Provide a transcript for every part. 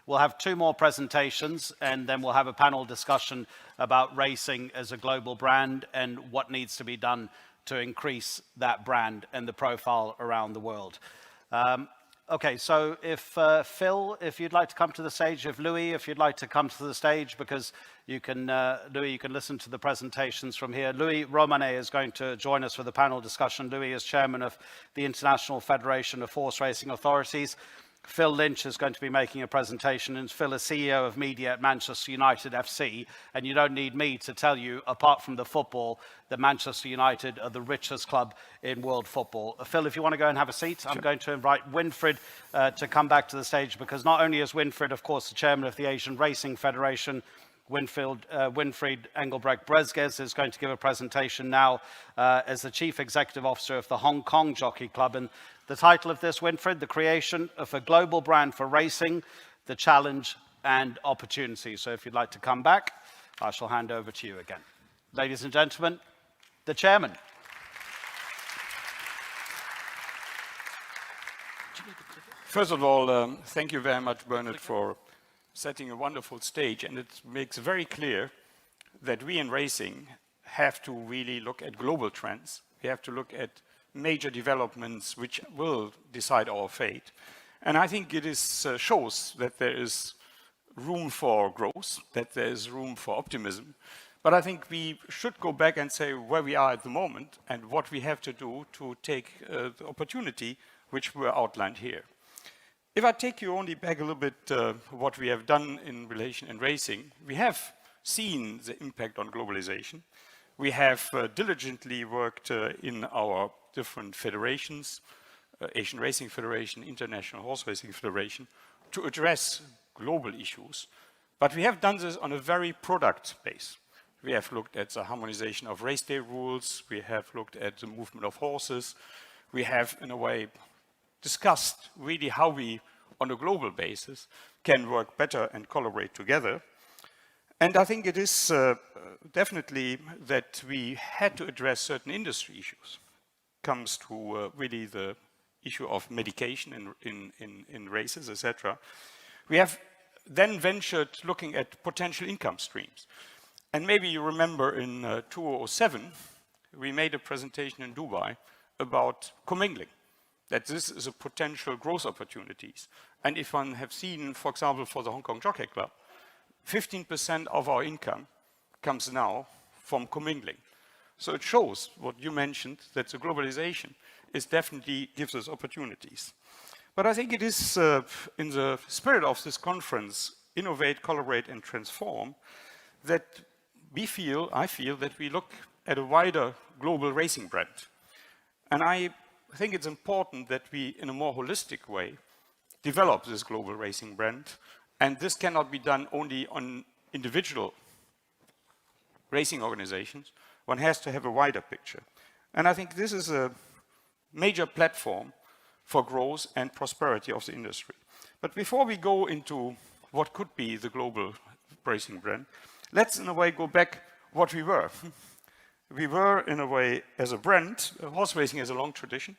We'll have 2 more presentations, and then we'll have a panel discussion about racing as a global brand and what needs to be done to increase that brand and the profile around the world. Okay, so if Phil, if you'd like to come to the stage, if Louis, if you'd like to come to the stage, because you can, Louis, you can listen to the presentations from here. Louis Romanet is going to join us for the panel discussion. Louis is chairman of the International Federation of Horse Racing Authorities. Phil Lynch is going to be making a presentation, and Phil is CEO of media at Manchester United FC, and you don't need me to tell you, apart from the football, that Manchester United are the richest club in world football. Phil, if you want to go and have a seat, I'm going to invite Winfried to come back to the stage, because not only is Winfried, of course, the chairman of the Asian Racing Federation, Winfried Engelbrecht-Bresges is going to give a presentation now as the Chief Executive Officer of the Hong Kong Jockey Club. And the title of this, Winfried, The Creation of a Global Brand for Racing, the Challenge and Opportunity. So if you'd like to come back, I shall hand over to you again. Ladies and gentlemen, the chairman. First of all, thank you very much, Bernard, for setting a wonderful stage. And it makes very clear that we in racing have to really look at global trends. We have to look at major developments which will decide our fate. And I think it is, shows that there is room for growth, that there is room for optimism. But I think we should go back and say where we are at the moment and what we have to do to take the opportunity which were outlined here. If I take you only back a little bit what we have done in relation in racing, we have seen the impact on globalization. We have diligently worked in our different federations, Asian Racing Federation, International Horse Racing Federation, to address global issues. But we have done this on a very product base. We have looked at the harmonization of race day rules. We have looked at the movement of horses. We have, in a way, discussed really how we, on a global basis, can work better and collaborate together. And I think it is definitely that we had to address certain industry issues. Comes to really the issue of medication in races, etc. We have then ventured looking at potential income streams. And maybe you remember in 2007, we made a presentation in Dubai about commingling, that this is a potential growth opportunities. And if one have seen, for example, for the Hong Kong Jockey Club, 15% of our income comes now from commingling. So it shows what you mentioned, that the globalization is definitely gives us opportunities. But I think it is in the spirit of this conference, Innovate, Collaborate and Transform, that I feel that we look at a wider global racing brand. And I think it's important that we, in a more holistic way, develop this global racing brand. And this cannot be done only on individual racing organizations. One has to have a wider picture. And I think this is a major platform for growth and prosperity of the industry. But before we go into what could be the global racing brand, let's in a way go back what we were. We were in a way as a brand, horse racing has a long tradition.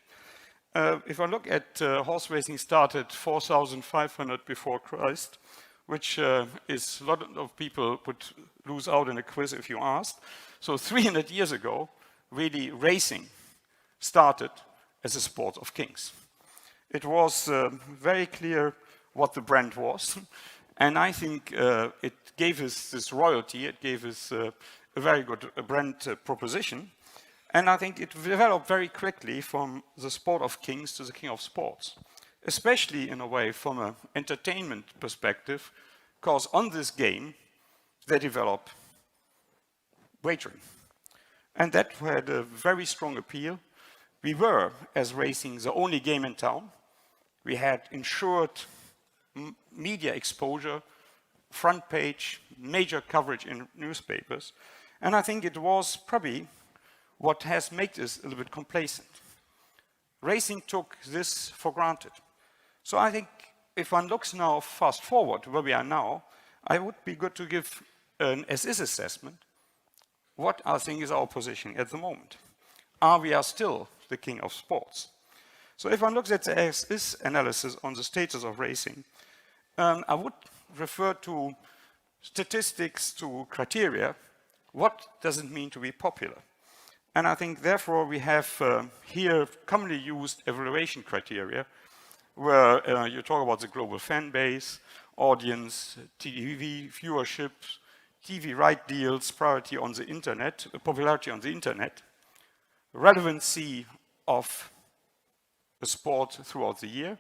If I look at horse racing started 4,500 before Christ, which is a lot of people would lose out in a quiz if you asked. So 300 years ago, really racing started as a sport of kings. It was very clear what the brand was. And I think it gave us this royalty, it gave us a very good brand proposition. And I think it developed very quickly from the sport of kings to the king of sports, especially in a way from an entertainment perspective, because on this game, they develop wagering. And that had a very strong appeal. We were, as racing, the only game in town. We had ensured media exposure, front page, major coverage in newspapers. And I think it was probably what has made us a little bit complacent. Racing took this for granted. So I think if one looks now fast forward where we are now, I would be good to give an as-is assessment. What I think is our position at the moment? Are we still the king of sports? So if one looks at the as-is analysis on the status of racing, I would refer to statistics, to criteria. What does it mean to be popular? And I think, therefore, we have here commonly used evaluation criteria, where you talk about the global fan base, audience, TV viewership, TV right deals, priority on the internet, popularity on the internet, relevancy of a sport throughout the year,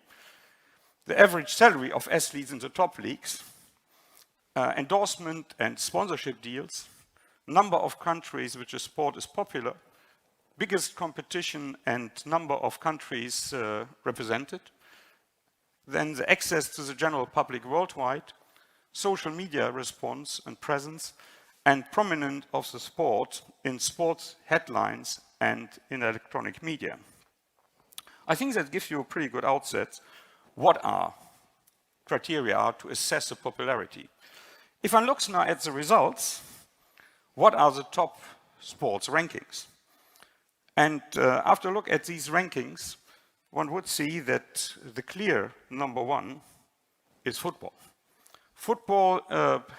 the average salary of athletes in the top leagues, endorsement and sponsorship deals, number of countries which a sport is popular, biggest competition and number of countries represented, then the access to the general public worldwide, social media response and presence, and prominence of the sport in sports headlines and in electronic media. I think that gives you a pretty good outset what our criteria are to assess the popularity. If one looks now at the results, what are the top sports rankings? And after a look at these rankings, one would see that the clear number one is football. Football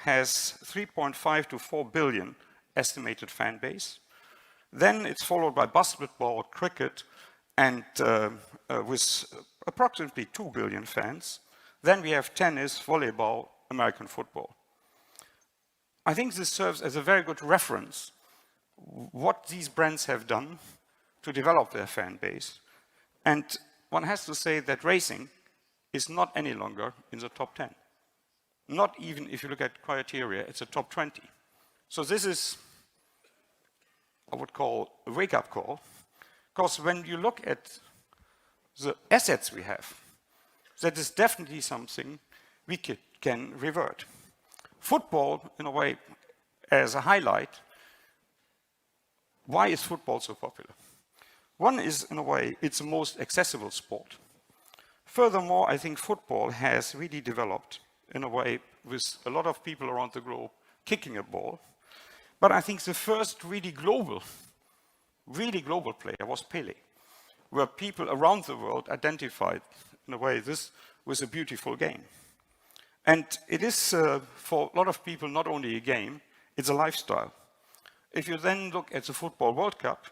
has 3.5 to 4 billion estimated fan base. Then it's followed by basketball, cricket, and with approximately 2 billion fans. Then we have tennis, volleyball, American football. I think this serves as a very good reference what these brands have done to develop their fan base. And one has to say that racing is not any longer in the top 10. Not even if you look at criteria, it's a top 20. So this is, I would call, a wake-up call. Because when you look at the assets we have, that is definitely something we can revert. Football, in a way, as a highlight, why is football so popular? One is, in a way, it's the most accessible sport. Furthermore, I think football has really developed in a way with a lot of people around the globe kicking a ball. But I think the first really global player was Pelé, where people around the world identified, in a way, this was a beautiful game. And it is, for a lot of people, not only a game, it's a lifestyle. If you then look at the Football World Cup,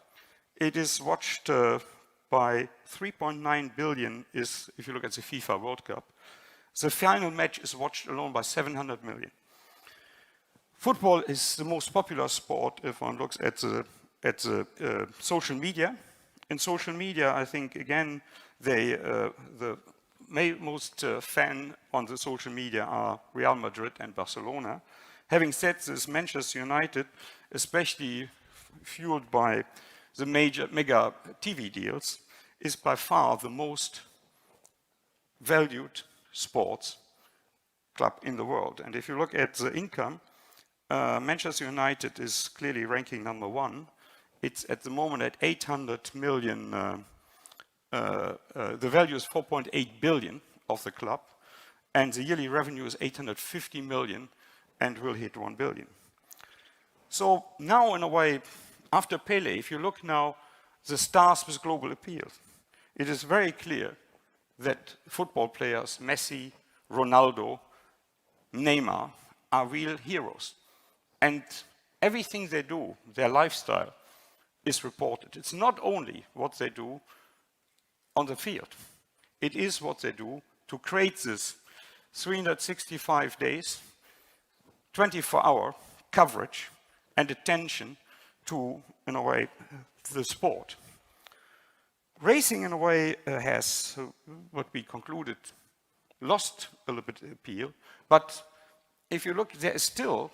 it is watched by 3.9 billion, if you look at the FIFA World Cup. The final match is watched alone by 700 million. Football is the most popular sport if one looks at the social media. In social media, I think, again, the most fan on the social media are Real Madrid and Barcelona. Having said this, Manchester United, especially fueled by the mega TV deals, is by far the most valued sports club in the world. And if you look at the income, Manchester United is clearly ranking number one. It's at the moment at 800 million. The value is 4.8 billion of the club, and the yearly revenue is 850 million and will hit 1 billion. So now, in a way, after Pelé, if you look now, the stars with global appeal, it is very clear that football players, Messi, Ronaldo, Neymar, are real heroes. And everything they do, their lifestyle, is reported. It's not only what they do on the field. It is what they do to create this 365 days, 24-hour coverage and attention to, in a way, the sport. Racing, in a way, has, what we concluded, lost a little bit of appeal. But if you look, there is still,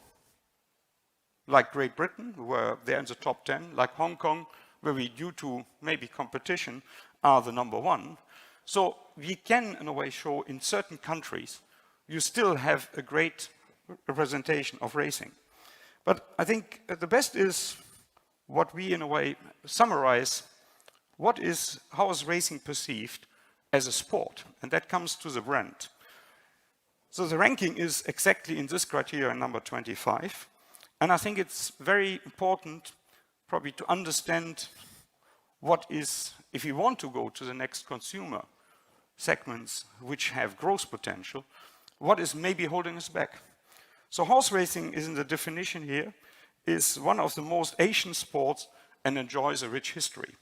like Great Britain, where they're in the top 10, like Hong Kong, where we, due to maybe competition, are the number one. So we can, in a way, show in certain countries, you still have a great representation of racing. But I think the best is what we, in a way, summarize how is racing perceived as a sport? And that comes to the brand. So the ranking is exactly in this criteria, number 25. And I think it's very important probably to understand what is, if you want to go to the next consumer segments which have growth potential, what is maybe holding us back. So horse racing is in the definition here, is one of the most ancient sports and enjoys a rich history.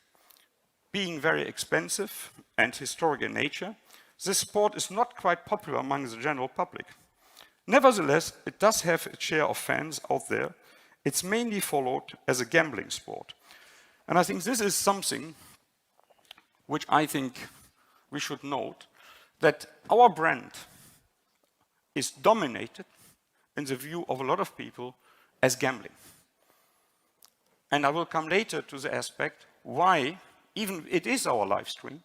Being very expensive and historic in nature, this sport is not quite popular among the general public. Nevertheless, it does have its share of fans out there. It's mainly followed as a gambling sport. And I think this is something which I think we should note, that our brand is dominated in the view of a lot of people as gambling. And I will come later to the aspect why, even it is our live stream,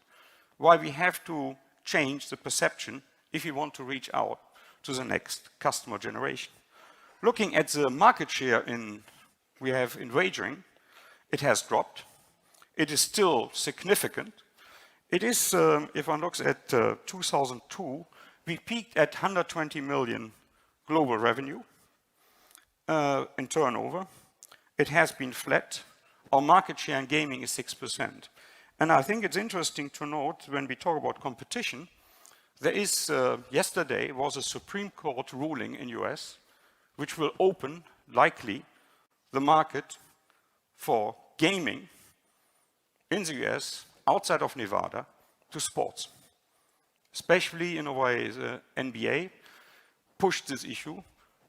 why we have to change the perception if we want to reach out to the next customer generation. Looking at the market share we have in wagering, it has dropped. It is still significant. It is, if one looks at 2002, we peaked at 120 million global revenue in turnover. It has been flat. Our market share in gaming is 6%. And I think it's interesting to note when we talk about competition, there is, yesterday was a Supreme Court ruling in US which will open, likely, the market for gaming in the US, outside of Nevada, to sports. Especially in a way, the NBA pushed this issue.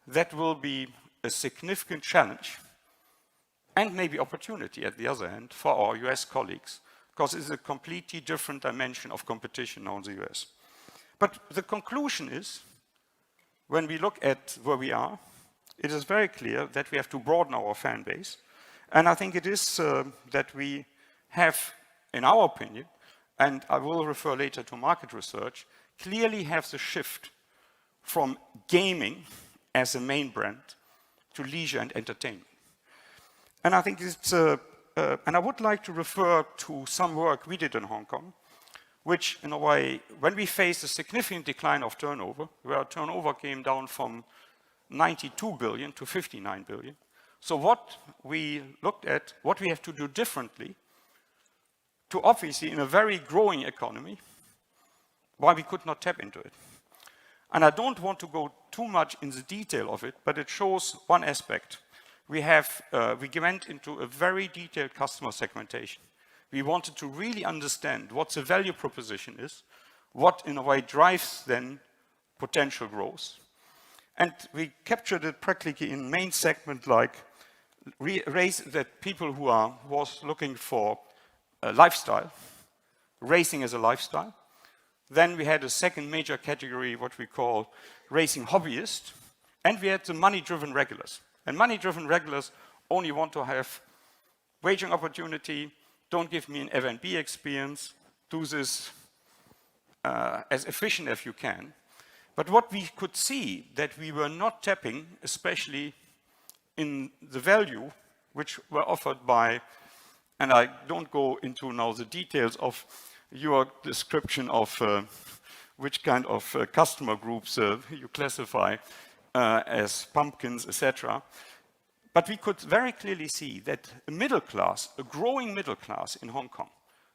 That will be a significant challenge and maybe opportunity at the other end for our US colleagues, because it's a completely different dimension of competition now in the US. But the conclusion is, when we look at where we are, it is very clear that we have to broaden our fan base. And I think it is that we have, in our opinion, and I will refer later to market research, clearly have the shift from gaming as a main brand to leisure and entertainment. And I think it's, and I would like to refer to some work we did in Hong Kong, which in a way, when we faced a significant decline of turnover, where our turnover came down from 92 billion to 59 billion. So what we looked at, what we have to do differently to obviously, in a very growing economy, why we could not tap into it. And I don't want to go too much in the detail of it, but it shows one aspect. We went into a very detailed customer segmentation. We wanted to really understand what the value proposition is, what in a way drives then potential growth. And we captured it practically in main segment like race that people who was looking for a lifestyle, racing as a lifestyle. Then we had a second major category, what we call racing hobbyists, and we had the money-driven regulars. And money-driven regulars only want to have wagering opportunity, don't give me an F&B experience, do this as efficient as you can. But what we could see that we were not tapping, especially in the value which were offered by, and I don't go into now the details of your description of which kind of customer groups you classify as pumpkins, etc. But we could very clearly see that a middle class, a growing middle class in Hong Kong,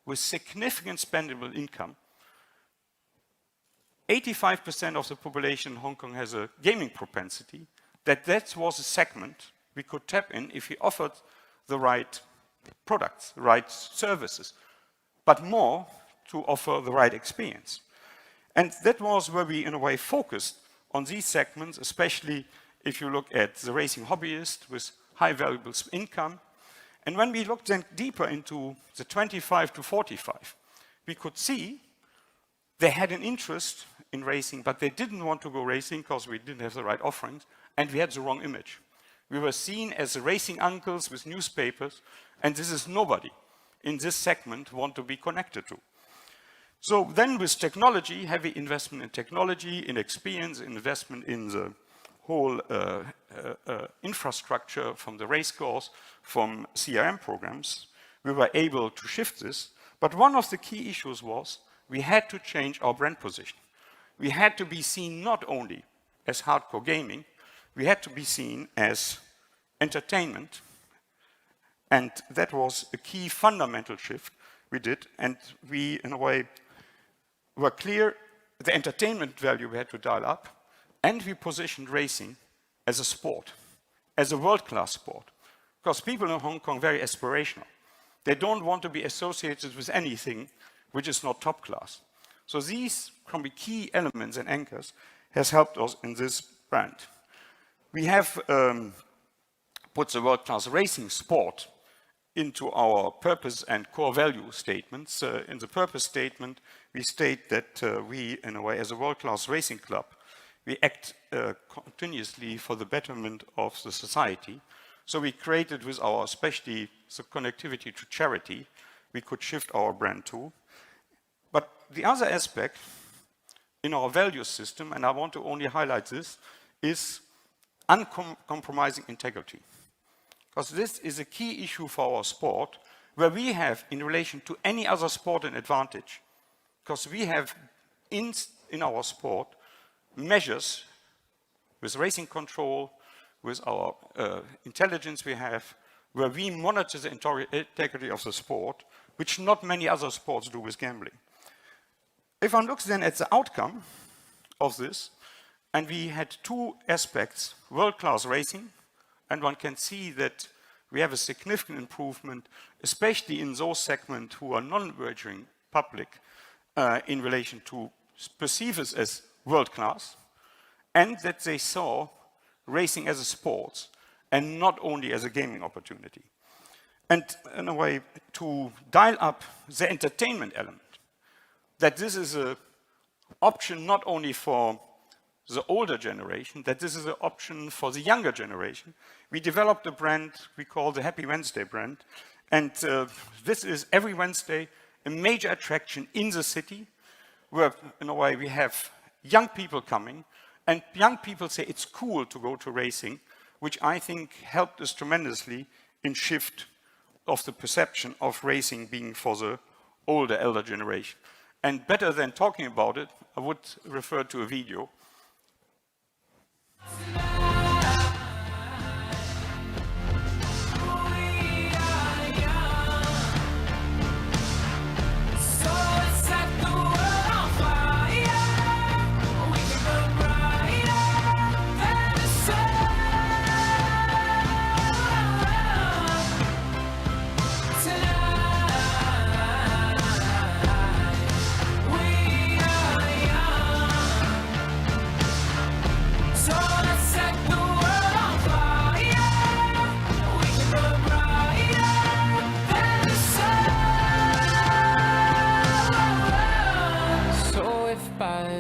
with significant spendable income, 85% of the population in Hong Kong has a gaming propensity, that was a segment we could tap in if we offered the right products, the right services, but more to offer the right experience. And that was where we, in a way, focused on these segments, especially if you look at the racing hobbyist with high valuable income. And when we looked then deeper into the 25 to 45, we could see they had an interest in racing, but they didn't want to go racing because we didn't have the right offerings, and we had the wrong image. We were seen as the racing uncles with newspapers, and this is nobody in this segment want to be connected to. So then with technology, heavy investment in technology, in experience, investment in the whole infrastructure from the race course, from CRM programs, we were able to shift this. But one of the key issues was we had to change our brand position. We had to be seen not only as hardcore gaming, we had to be seen as entertainment. And that was a key fundamental shift we did. And we, in a way, were clear the entertainment value we had to dial up, And we positioned racing as a sport, as a world-class sport. Because people in Hong Kong are very aspirational. They don't want to be associated with anything which is not top class. So these can be key elements and anchors has helped us in this brand. We have put the world-class racing sport into our purpose and core value statements. In the purpose statement, we state that we, in a way, as a world-class racing club, we act continuously for the betterment of the society. So we created with our, especially the connectivity to charity, we could shift our brand to. But the other aspect in our value system, and I want to only highlight this, is uncompromising integrity. Because this is a key issue for our sport, where we have, in relation to any other sport, an advantage. Because we have, in our sport, measures with racing control, with our intelligence we have, where we monitor the integrity of the sport, which not many other sports do with gambling. If one looks then at the outcome of this, and we had two aspects, world-class racing, and one can see that we have a significant improvement, especially in those segments who are non-wagering public, in relation to perceive us as world-class, and that they saw racing as a sport and not only as a gaming opportunity. And in a way, to dial up the entertainment element, that this is an option not only for the older generation, that this is an option for the younger generation. We developed a brand we call the Happy Wednesday brand, and this is every Wednesday a major attraction in the city, where in a way we have young people coming, and young people say it's cool to go to racing, which I think helped us tremendously in shift of the perception of racing being for the older, elder generation. And better than talking about it, I would refer to a video.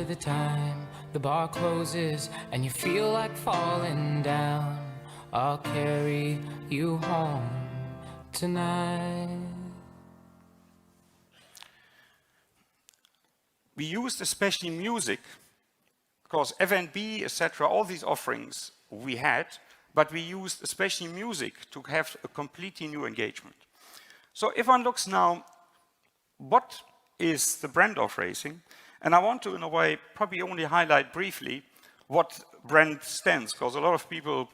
The time the bar closes and you feel like falling down, I'll carry you home tonight. We used especially music, because F&B, etc., all these offerings we had, but we used especially music to have a completely new engagement. So if one looks now, what is the brand of racing? And I want to, in a way, probably only highlight briefly what brand stands, because a lot of people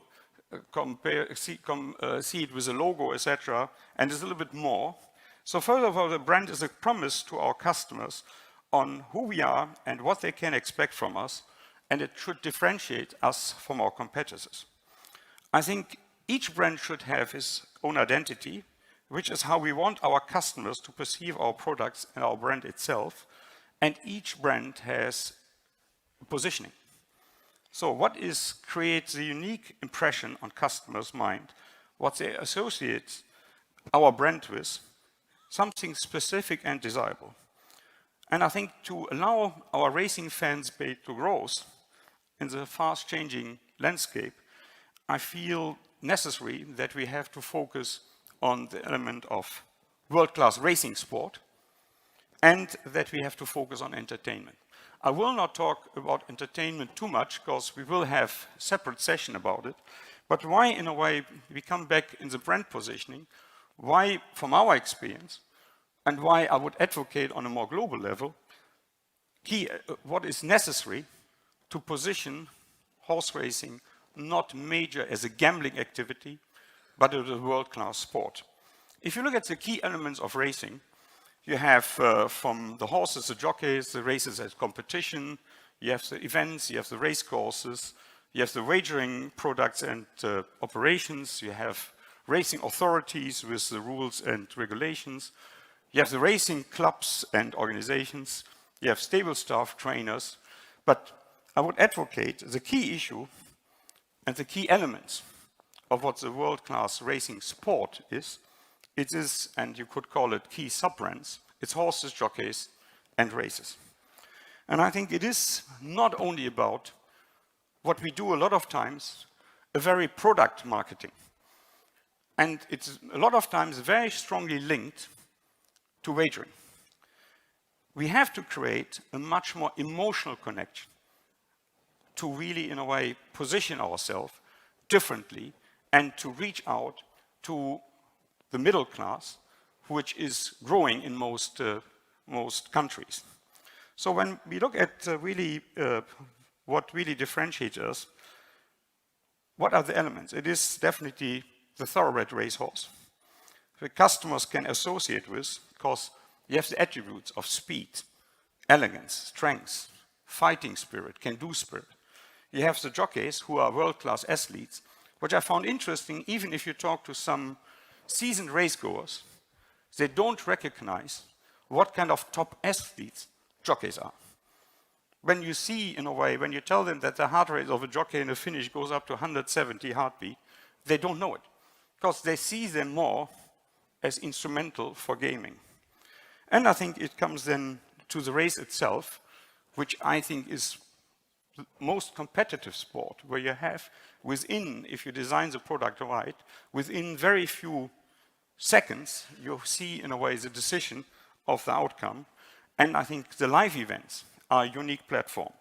see it with a logo, etc., and it's a little bit more. So first of all, the brand is a promise to our customers on who we are and what they can expect from us, and it should differentiate us from our competitors. I think each brand should have its own identity, which is how we want our customers to perceive our products and our brand itself. And each brand has positioning. So what creates the unique impression on customers' mind, what they associate our brand with, something specific and desirable. And I think to allow our racing fans base to grow in the fast-changing landscape, I feel necessary that we have to focus on the element of world-class racing sport, and that we have to focus on entertainment. I will not talk about entertainment too much, because we will have a separate session about it. But why, in a way, we come back in the brand positioning, why, from our experience, and why I would advocate on a more global level, what is necessary to position horse racing not major as a gambling activity, but as a world-class sport. If you look at the key elements of racing, you have from the horses, the jockeys, the races as competition, you have the events, you have the race courses, you have the wagering products and operations, you have racing authorities with the rules and regulations, you have the racing clubs and organizations, you have stable staff, trainers, but I would advocate the key issue and the key elements of what the world-class racing sport is. It is, and you could call it key sub-brands, it's horses, jockeys, and races. And I think it is not only about what we do a lot of times, a very product marketing. And it's a lot of times very strongly linked to wagering. We have to create a much more emotional connection to really, in a way, position ourselves differently and to reach out to the middle class, which is growing in most countries. So when we look at what really differentiates us, what are the elements? It is definitely the thoroughbred racehorse. The customers can associate with, because you have the attributes of speed, elegance, strength, fighting spirit, can-do spirit. You have the jockeys who are world-class athletes, which I found interesting. Even if you talk to some seasoned racegoers, they don't recognize what kind of top athletes jockeys are. When you see, in a way, when you tell them that the heart rate of a jockey in a finish goes up to 170 heartbeat, they don't know it, because they see them more as instrumental for gaming. And I think it comes then to the race itself, which I think is the most competitive sport, where you have within, if you design the product right, within very few seconds, you see, in a way, the decision of the outcome. And I think the live events are a unique platform.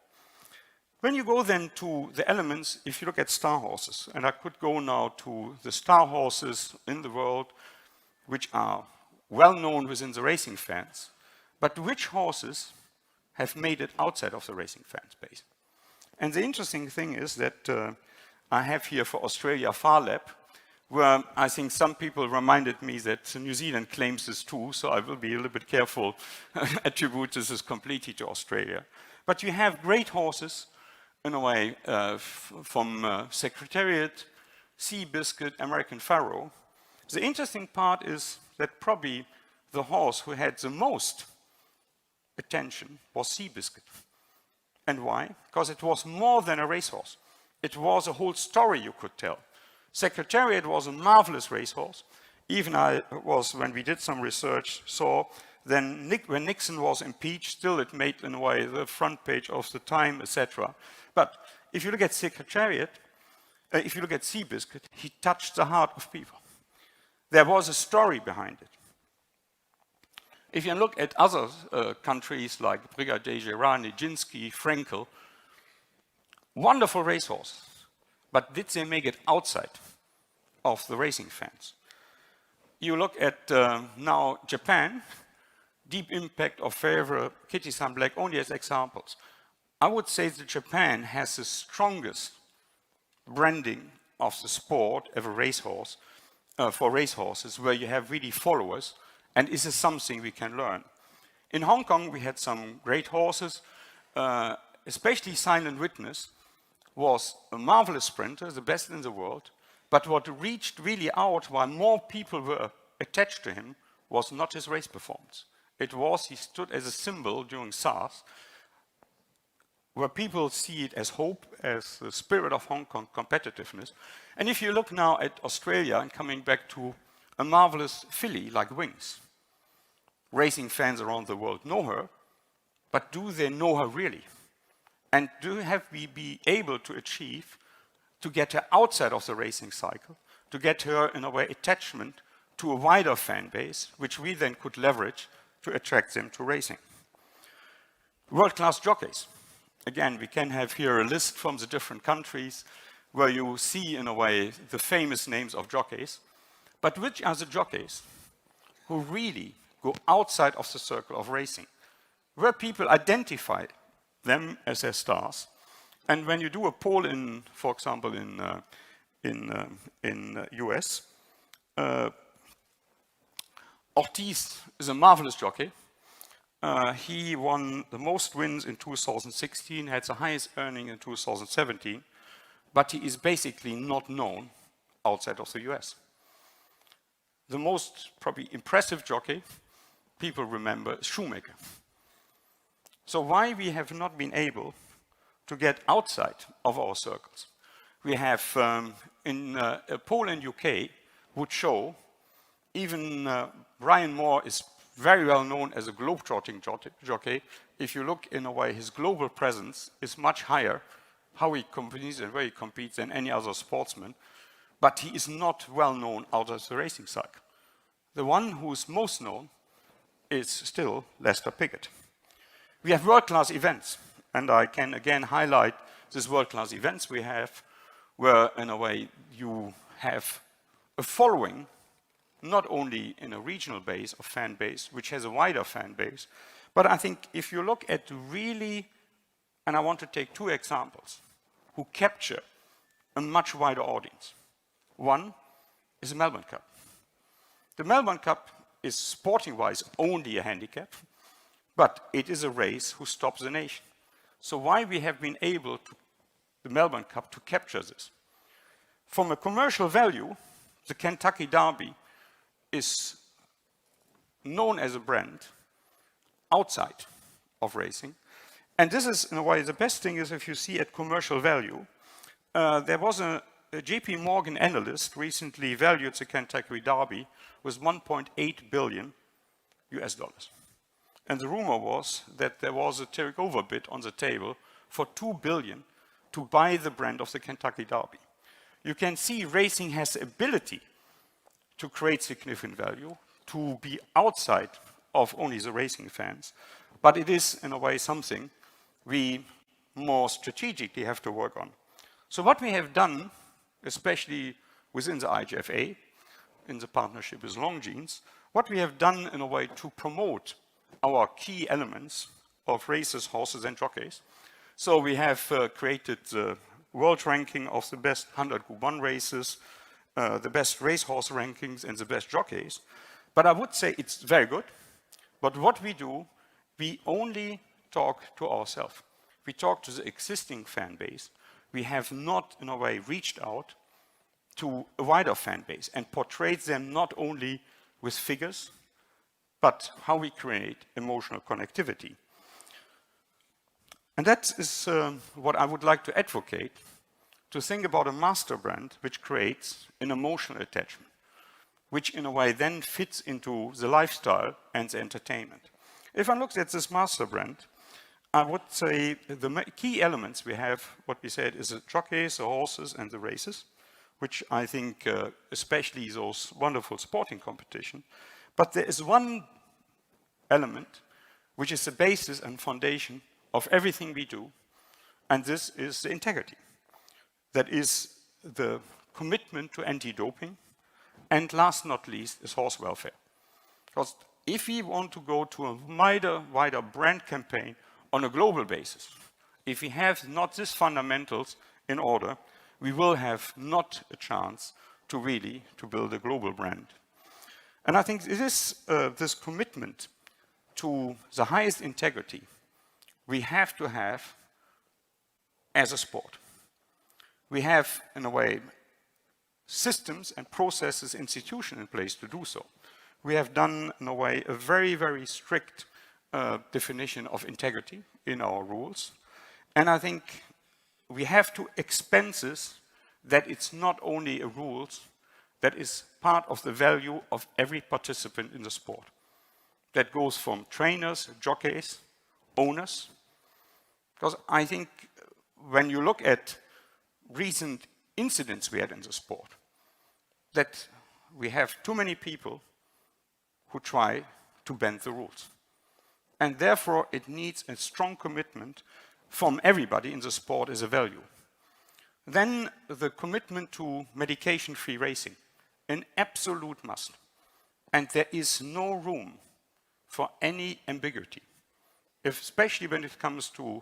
When you go then to the elements, if you look at star horses, and I could go now to the star horses in the world, which are well known within the racing fans, but which horses have made it outside of the racing fan space? And the interesting thing is that I have here for Australia Farlap, where I think some people reminded me that New Zealand claims this too, so I will be a little bit careful, attribute this completely to Australia. But you have great horses, in a way, from Secretariat, Seabiscuit, American Pharoah. The interesting part is that probably the horse who had the most attention was Seabiscuit. And why? Because it was more than a racehorse. It was a whole story you could tell. Secretariat was a marvelous racehorse. Even I was, when we did some research, saw then when Nixon was impeached, still it made, in a way, the front page of the Time, etc. But if you look at Secretariat, if you look at Seabiscuit, he touched the heart of people. There was a story behind it. If you look at other countries like Brigadier Gerard, Nijinsky, Frankel, wonderful racehorses. But did they make it outside of the racing fans? You look at now Japan, deep impact of Favre, Kitty-san Black, only as examples. I would say that Japan has the strongest branding of the sport of a racehorse, for racehorses, where you have really followers, and this is something we can learn. In Hong Kong, we had some great horses, especially Silent Witness was a marvelous sprinter, the best in the world, but what reached really out while more people were attached to him was not his race performance. It was, he stood as a symbol during SARS, where people see it as hope, as the spirit of Hong Kong competitiveness. And if you look now at Australia, and coming back to a marvelous filly like Wings, racing fans around the world know her, but do they know her really? And have we be able to achieve to get her outside of the racing cycle, to get her, in a way, attachment to a wider fan base, which we then could leverage to attract them to racing? World-class jockeys. Again, we can have here a list from the different countries where you see, in a way, the famous names of jockeys. But which are the jockeys who really go outside of the circle of racing, where people identify them as their stars? And when you do a poll in, for example, in US, Ortiz is a marvelous jockey. He won the most wins in 2016, had the highest earning in 2017, but he is basically not known outside of the US. The most probably impressive jockey people remember is Shoemaker. So why we have not been able to get outside of our circles? We have in a poll in UK would show even Brian Moore is very well known as a globe-trotting jockey. If you look in a way, his global presence is much higher, how he competes and where he competes than any other sportsman, but he is not well known out of the racing cycle. The one who is most known is still Lester Piggott. We have world-class events, and I can again highlight these world-class events we have, where in a way you have a following, not only in a regional base or fan base, which has a wider fan base, but I think if you look at really, and I want to take two examples, who capture a much wider audience. One is the Melbourne Cup. The Melbourne Cup is sporting-wise only a handicap, but it is a race who stops the nation. So why we have been able to, the Melbourne Cup, to capture this? From a commercial value, the Kentucky Derby is known as a brand outside of racing. And this is, in a way, the best thing is if you see at commercial value, there was a JP Morgan analyst recently valued the Kentucky Derby with 1.8 billion US dollars. And the rumor was that there was a takeover bid on the table for 2 billion to buy the brand of the Kentucky Derby. You can see racing has the ability to create significant value, to be outside of only the racing fans, but it is, in a way, something we more strategically have to work on. So what we have done, especially within the IGFA, in the partnership with Longines, what we have done in a way to promote our key elements of races, horses, and jockeys. So we have created the world ranking of the best 100 Group 1 races, the best racehorse rankings, and the best jockeys. But I would say it's very good. But what we do, we only talk to ourselves. We talk to the existing fan base. We have not, in a way, reached out to a wider fan base and portrayed them not only with figures, but how we create emotional connectivity. And that is what I would like to advocate, to think about a master brand which creates an emotional attachment, which in a way then fits into the lifestyle and the entertainment. If I look at this master brand, I would say the key elements we have, what we said, is the jockeys, the horses, and the races, which I think especially those wonderful sporting competition. But there is one element which is the basis and foundation of everything we do, and this is the integrity. That is the commitment to anti-doping, and last not least is horse welfare. Because if we want to go to a wider brand campaign on a global basis, if we have not these fundamentals in order, we will have not a chance to really to build a global brand. And I think it is this commitment to the highest integrity we have to have as a sport. We have, in a way, systems and processes, institutions in place to do so. We have done, in a way, a very, very strict definition of integrity in our rules. And I think we have to expenses that it's not only a rules, that is part of the value of every participant in the sport. That goes from trainers, jockeys, owners. Because I think when you look at recent incidents we had in the sport, that we have too many people who try to bend the rules. And therefore, it needs a strong commitment from everybody in the sport as a value. Then the commitment to medication-free racing, an absolute must. And there is no room for any ambiguity, especially when it comes to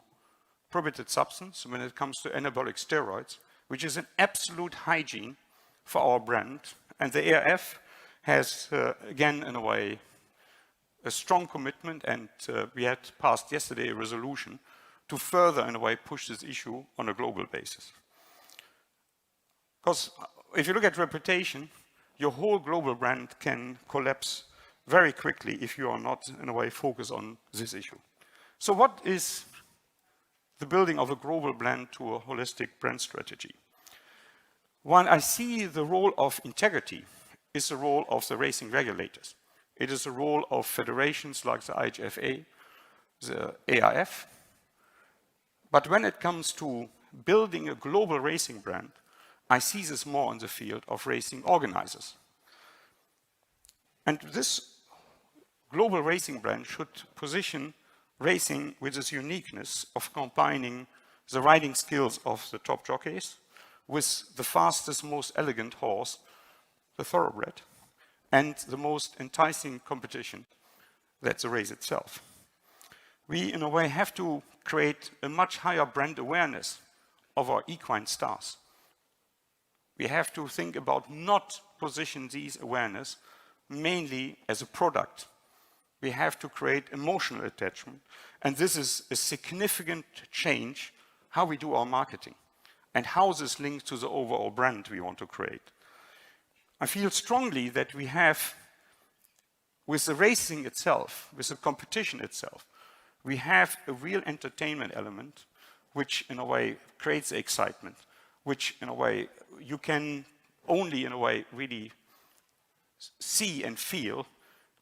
prohibited substance, when it comes to anabolic steroids, which is an absolute hygiene for our brand. And the ARF has, again, in a way, a strong commitment, and we had passed yesterday a resolution to further, in a way, push this issue on a global basis. Because if you look at reputation, your whole global brand can collapse very quickly if you are not, in a way, focused on this issue. So what is the building of a global brand to a holistic brand strategy? One, I see the role of integrity is the role of the racing regulators. It is the role of federations like the IHFA, the AIF. But when it comes to building a global racing brand, I see this more in the field of racing organizers. And this global racing brand should position racing with its uniqueness of combining the riding skills of the top jockeys with the fastest, most elegant horse, the thoroughbred, and the most enticing competition, that's the race itself. We, in a way, have to create a much higher brand awareness of our equine stars. We have to think about not position these awareness mainly as a product. We have to create emotional attachment. And this is a significant change how we do our marketing and how this links to the overall brand we want to create. I feel strongly that we have, with the racing itself, with the competition itself, we have a real entertainment element which, in a way, creates excitement, which, in a way, you can only, in a way, really see and feel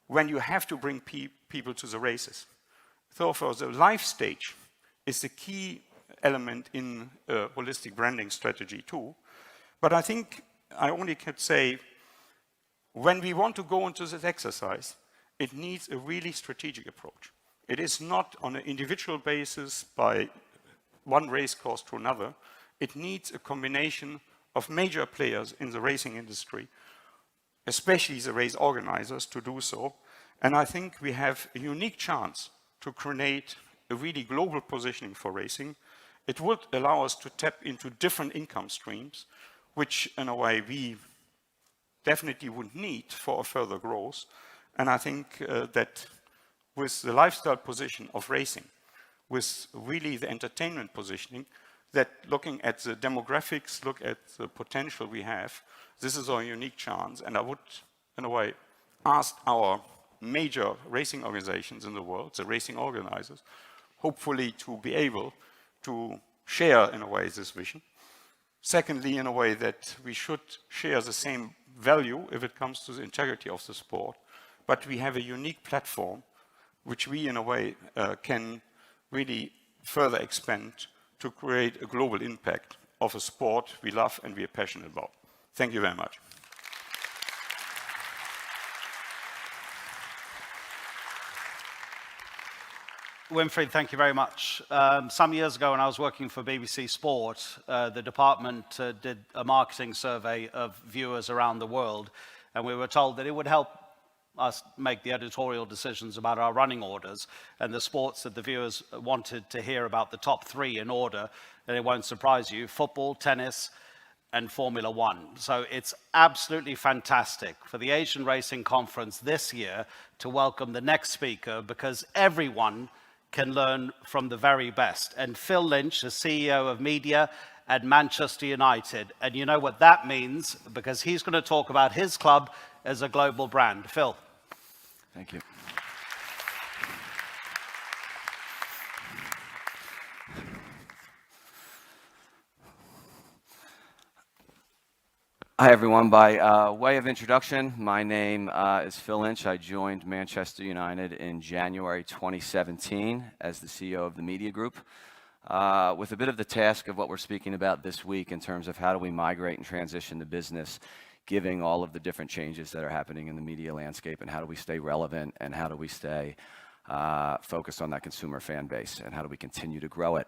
when you have to bring people to the races. So for the life stage is the key element in a holistic branding strategy too. But I think I only could say, when we want to go into this exercise, it needs a really strategic approach. It is not on an individual basis by one race course to another. It needs a combination of major players in the racing industry, especially the race organizers, to do so. And I think we have a unique chance to create a really global positioning for racing. It would allow us to tap into different income streams, which, in a way, we definitely would need for a further growth. And I think that with the lifestyle position of racing, with really the entertainment positioning, that looking at the demographics, look at the potential we have, this is our unique chance. And I would, in a way, ask our major racing organizations in the world, the racing organizers, hopefully to be able to share, in a way, this vision. Secondly, in a way that we should share the same value if it comes to the integrity of the sport, but we have a unique platform which we, in a way, can really further expand to create a global impact of a sport we love and we are passionate about. Thank you very much. Winfried, thank you very much. Some years ago when I was working for BBC Sport, the department did a marketing survey of viewers around the world, and we were told that it would help us make the editorial decisions about our running orders and the sports that the viewers wanted to hear about, the top three in order, and it won't surprise you: football, tennis, and Formula One. So it's absolutely fantastic for the Asian Racing Conference this year to welcome the next speaker, because everyone can learn from the very best. And Phil Lynch, the CEO of media at Manchester United. And you know what that means, because he's going to talk about his club as a global brand. Phil. Thank you. Hi, everyone. By way of introduction, my name is Phil Lynch. I joined Manchester United in January 2017 as the CEO of the media group, with a bit of the task of what we're speaking about this week in terms of how do we migrate and transition the business, given all of the different changes that are happening in the media landscape, and how do we stay relevant, and how do we stay focused on that consumer fan base, and how do we continue to grow it.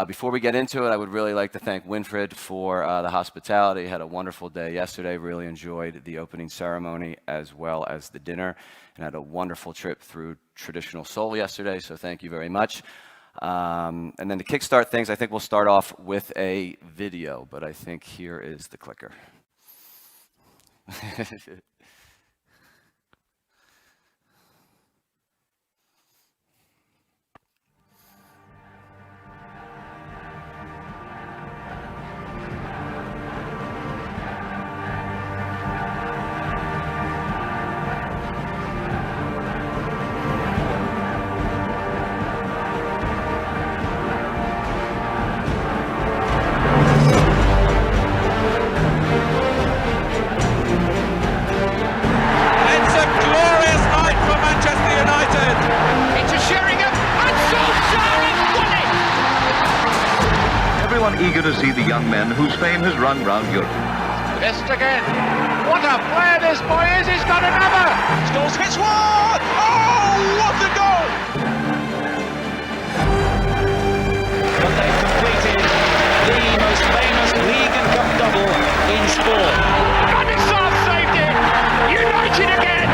Before we get into it, I would really like to thank Winfried for the hospitality. Had a wonderful day yesterday, really enjoyed the opening ceremony as well as the dinner, and had a wonderful trip through traditional Seoul yesterday, so thank you very much. And then to kickstart things, I think we'll start off with a video, but I think here is the clicker. to see the young men whose fame has rung round Europe. Missed again. What a player this boy is. He's got another. Scholes hits one. Oh, what a goal. But they've completed the most famous league and cup double in sport. And it's saved it. United again.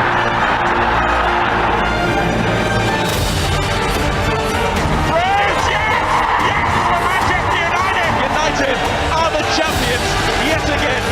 Braves, yes. Yes, for Manchester United. United are the champions yet again.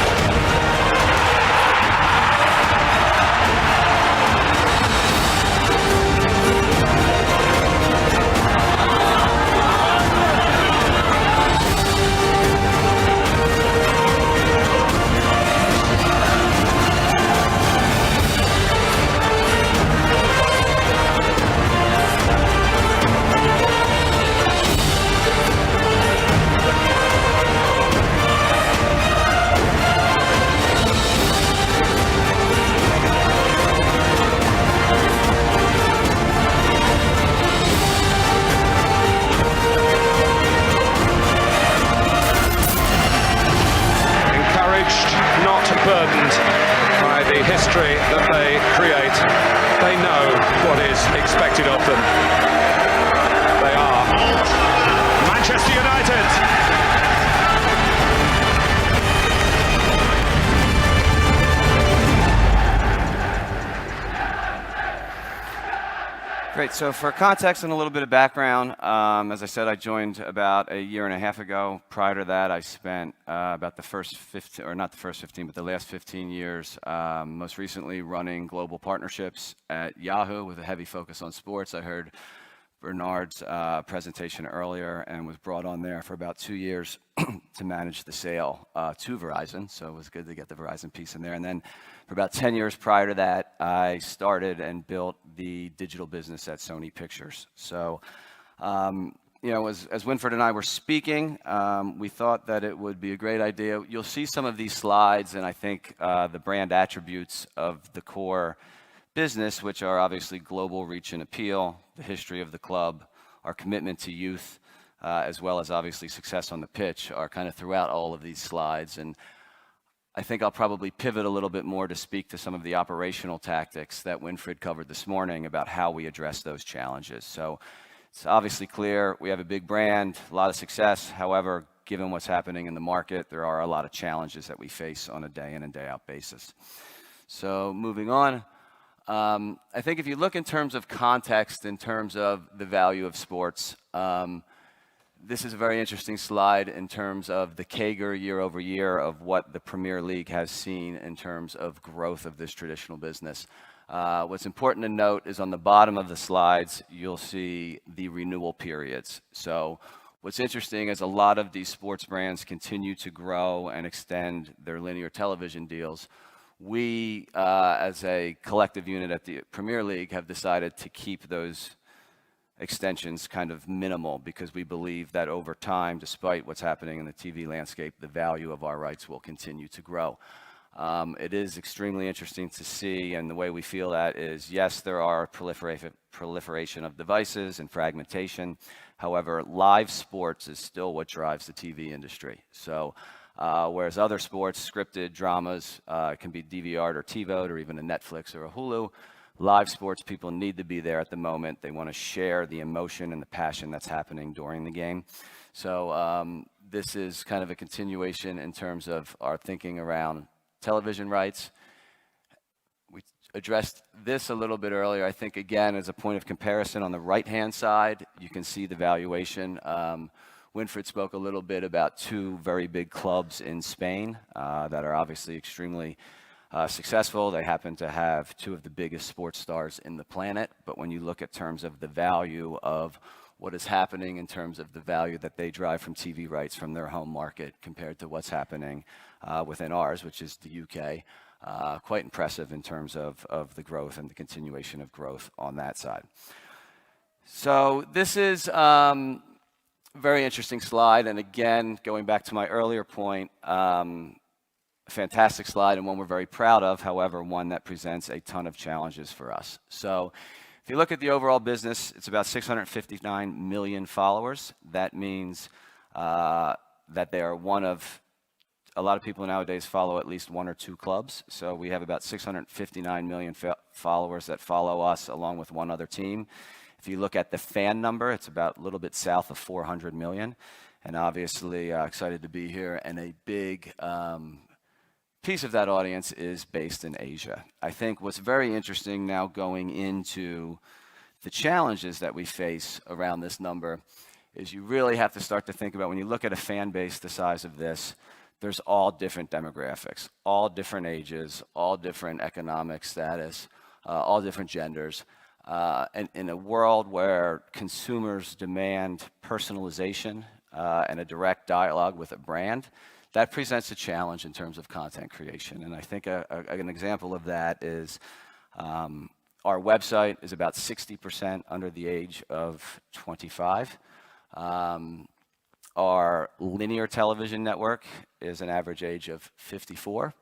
Not burdened by the history that they create. They know what is expected of them. They are Manchester United. Great. So for context and a little bit of background, as I said, I joined about a year and a half ago. Prior to that, I spent about the first 15, or not the first 15, but the last 15 years, most recently running global partnerships at Yahoo with a heavy focus on sports. I heard Bernard's presentation earlier and was brought on there for about 2 years to manage the sale to Verizon. So it was good to get the Verizon piece in there. And then for about 10 years prior to that, I started and built the digital business at Sony Pictures. So, you know, as Winfried and I were speaking, we thought that it would be a great idea. You'll see some of these slides, and I think the brand attributes of the core business, which are obviously global reach and appeal, the history of the club, our commitment to youth, as well as obviously success on the pitch, are kind of throughout all of these slides. And I think I'll probably pivot a little bit more to speak to some of the operational tactics that Winfried covered this morning about how we address those challenges. So it's obviously clear we have a big brand, a lot of success. However, given what's happening in the market, there are a lot of challenges that we face on a day in and day out basis. So moving on, I think if you look in terms of context, in terms of the value of sports, this is a very interesting slide in terms of the CAGR year over year of what the Premier League has seen in terms of growth of this traditional business. What's important to note is on the bottom of the slides, you'll see the renewal periods. So what's interesting is a lot of these sports brands continue to grow and extend their linear television deals. We, as a collective unit at the Premier League, have decided to keep those extensions kind of minimal because we believe that over time, despite what's happening in the TV landscape, the value of our rights will continue to grow. It is extremely interesting to see, and the way we feel that is, yes, there are proliferation of devices and fragmentation. However, live sports is still what drives the TV industry. So whereas other sports, scripted dramas, can be DVR'd or TiVo'd or even a Netflix or a Hulu, live sports, people need to be there at the moment. They want to share the emotion and the passion that's happening during the game. So this is kind of a continuation in terms of our thinking around television rights. We addressed this a little bit earlier. I think, again, as a point of comparison, on the right-hand side, you can see the valuation. Winfried spoke a little bit about two very big clubs in Spain that are obviously extremely successful. They happen to have two of the biggest sports stars in the planet. But when you look at terms of the value of what is happening in terms of the value that they drive from TV rights from their home market compared to what's happening within ours, which is the UK, quite impressive in terms of the growth and the continuation of growth on that side. So this is a very interesting slide. And again, going back to my earlier point, fantastic slide and one we're very proud of, however, one that presents a ton of challenges for us. So if you look at the overall business, it's about 659 million followers. That means the that they are one of, a lot of people nowadays follow at least one or two clubs. So we have about 659 million followers that follow us along with one other team. If you look at the fan number, it's about a little bit south of 400 million. And obviously excited to be here. And a big piece of that audience is based in Asia. I think what's very interesting now going into the challenges that we face around this number is you really have to start to think about, when you look at a fan base the size of this, there's all different demographics, all different ages, all different economic status, all different genders. And in a world where consumers demand personalization and a direct dialogue with a brand, that presents a challenge in terms of content creation. And I think an example of that is our website is about 60% under the age of 25. Our linear television network is an average age of 54.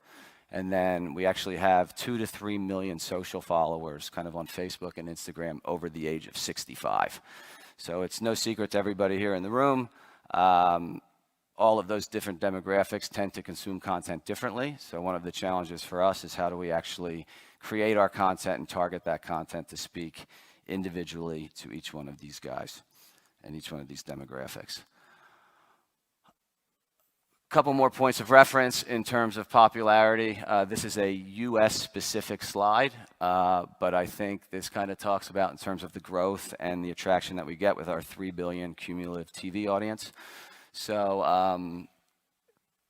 And then we actually have 2 to 3 million social followers kind of on Facebook and Instagram over the age of 65. So it's no secret to everybody here in the room. All of those different demographics tend to consume content differently. So one of the challenges for us is how do we actually create our content and target that content to speak individually to each one of these guys and each one of these demographics. Couple more points of reference in terms of popularity. This is a US-specific slide, but I think this kind of talks about in terms of the growth and the attraction that we get with our 3 billion cumulative TV audience. So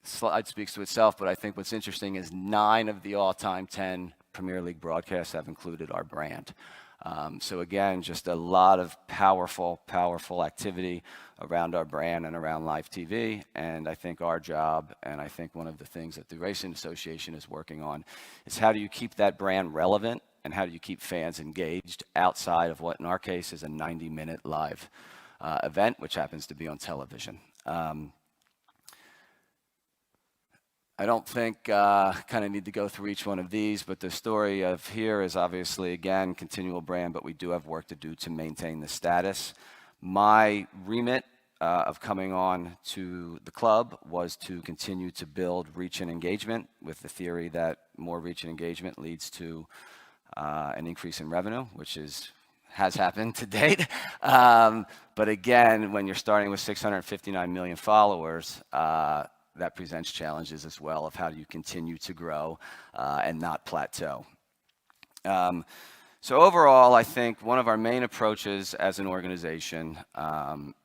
slide speaks to itself, but I think what's interesting is 9 of the all-time 10 Premier League broadcasts have included our brand. So again, just a lot of powerful activity around our brand and around live TV. And I think our job, and I think one of the things that the Racing Association is working on, is how do you keep that brand relevant and how do you keep fans engaged outside of what in our case is a 90-minute live event, which happens to be on television. I don't think kind of need to go through each one of these, but the story of here is obviously, again, continual brand, but we do have work to do to maintain the status. My remit of coming on to the club was to continue to build reach and engagement with the theory that more reach and engagement leads to an increase in revenue, which has happened to date. But again, when you're starting with 659 million followers, that presents challenges as well of how do you continue to grow and not plateau. So overall, I think one of our main approaches as an organization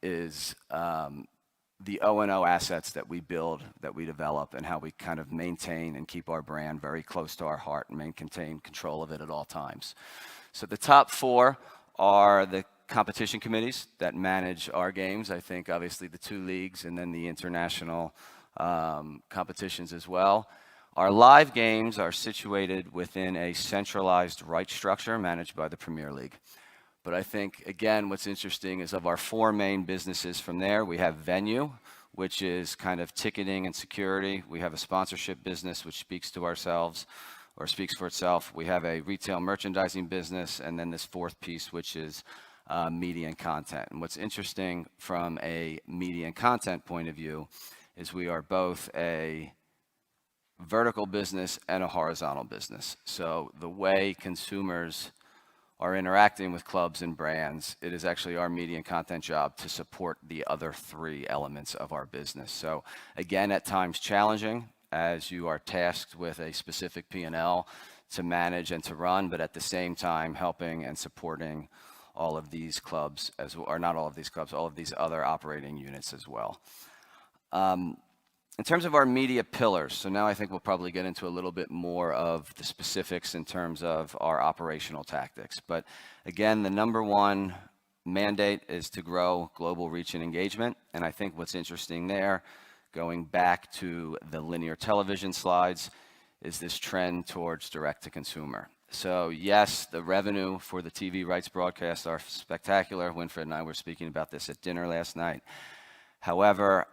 is the O&O assets that we build, that we develop, and how we kind of maintain and keep our brand very close to our heart and maintain control of it at all times. So the top 4 are the competition committees that manage our games. I think obviously the 2 leagues and then the international competitions as well. Our live games are situated within a centralized rights structure managed by the Premier League. But I think, again, what's interesting is of our 4 main businesses from there, we have venue, which is kind of ticketing and security. We have a sponsorship business, which speaks to ourselves or speaks for itself. We have a retail merchandising business, and then this 4th piece, which is media and content. And what's interesting from a media and content point of view is we are both a vertical business and a horizontal business. So the way consumers are interacting with clubs and brands, it is actually our media and content job to support the other 3 elements of our business. So again, at times challenging as you are tasked with a specific P&L to manage and to run, but at the same time helping and supporting all of these clubs, or not all of these clubs, all of these other operating units as well. In terms of our media pillars, so now I think we'll probably get into a little bit more of the specifics in terms of our operational tactics. But again, the number 1 mandate is to grow global reach and engagement. And I think what's interesting there, going back to the linear television slides, is this trend towards direct to consumer. So yes, the revenue for the TV rights broadcasts are spectacular. Winfried and I were speaking about this at dinner last night. However,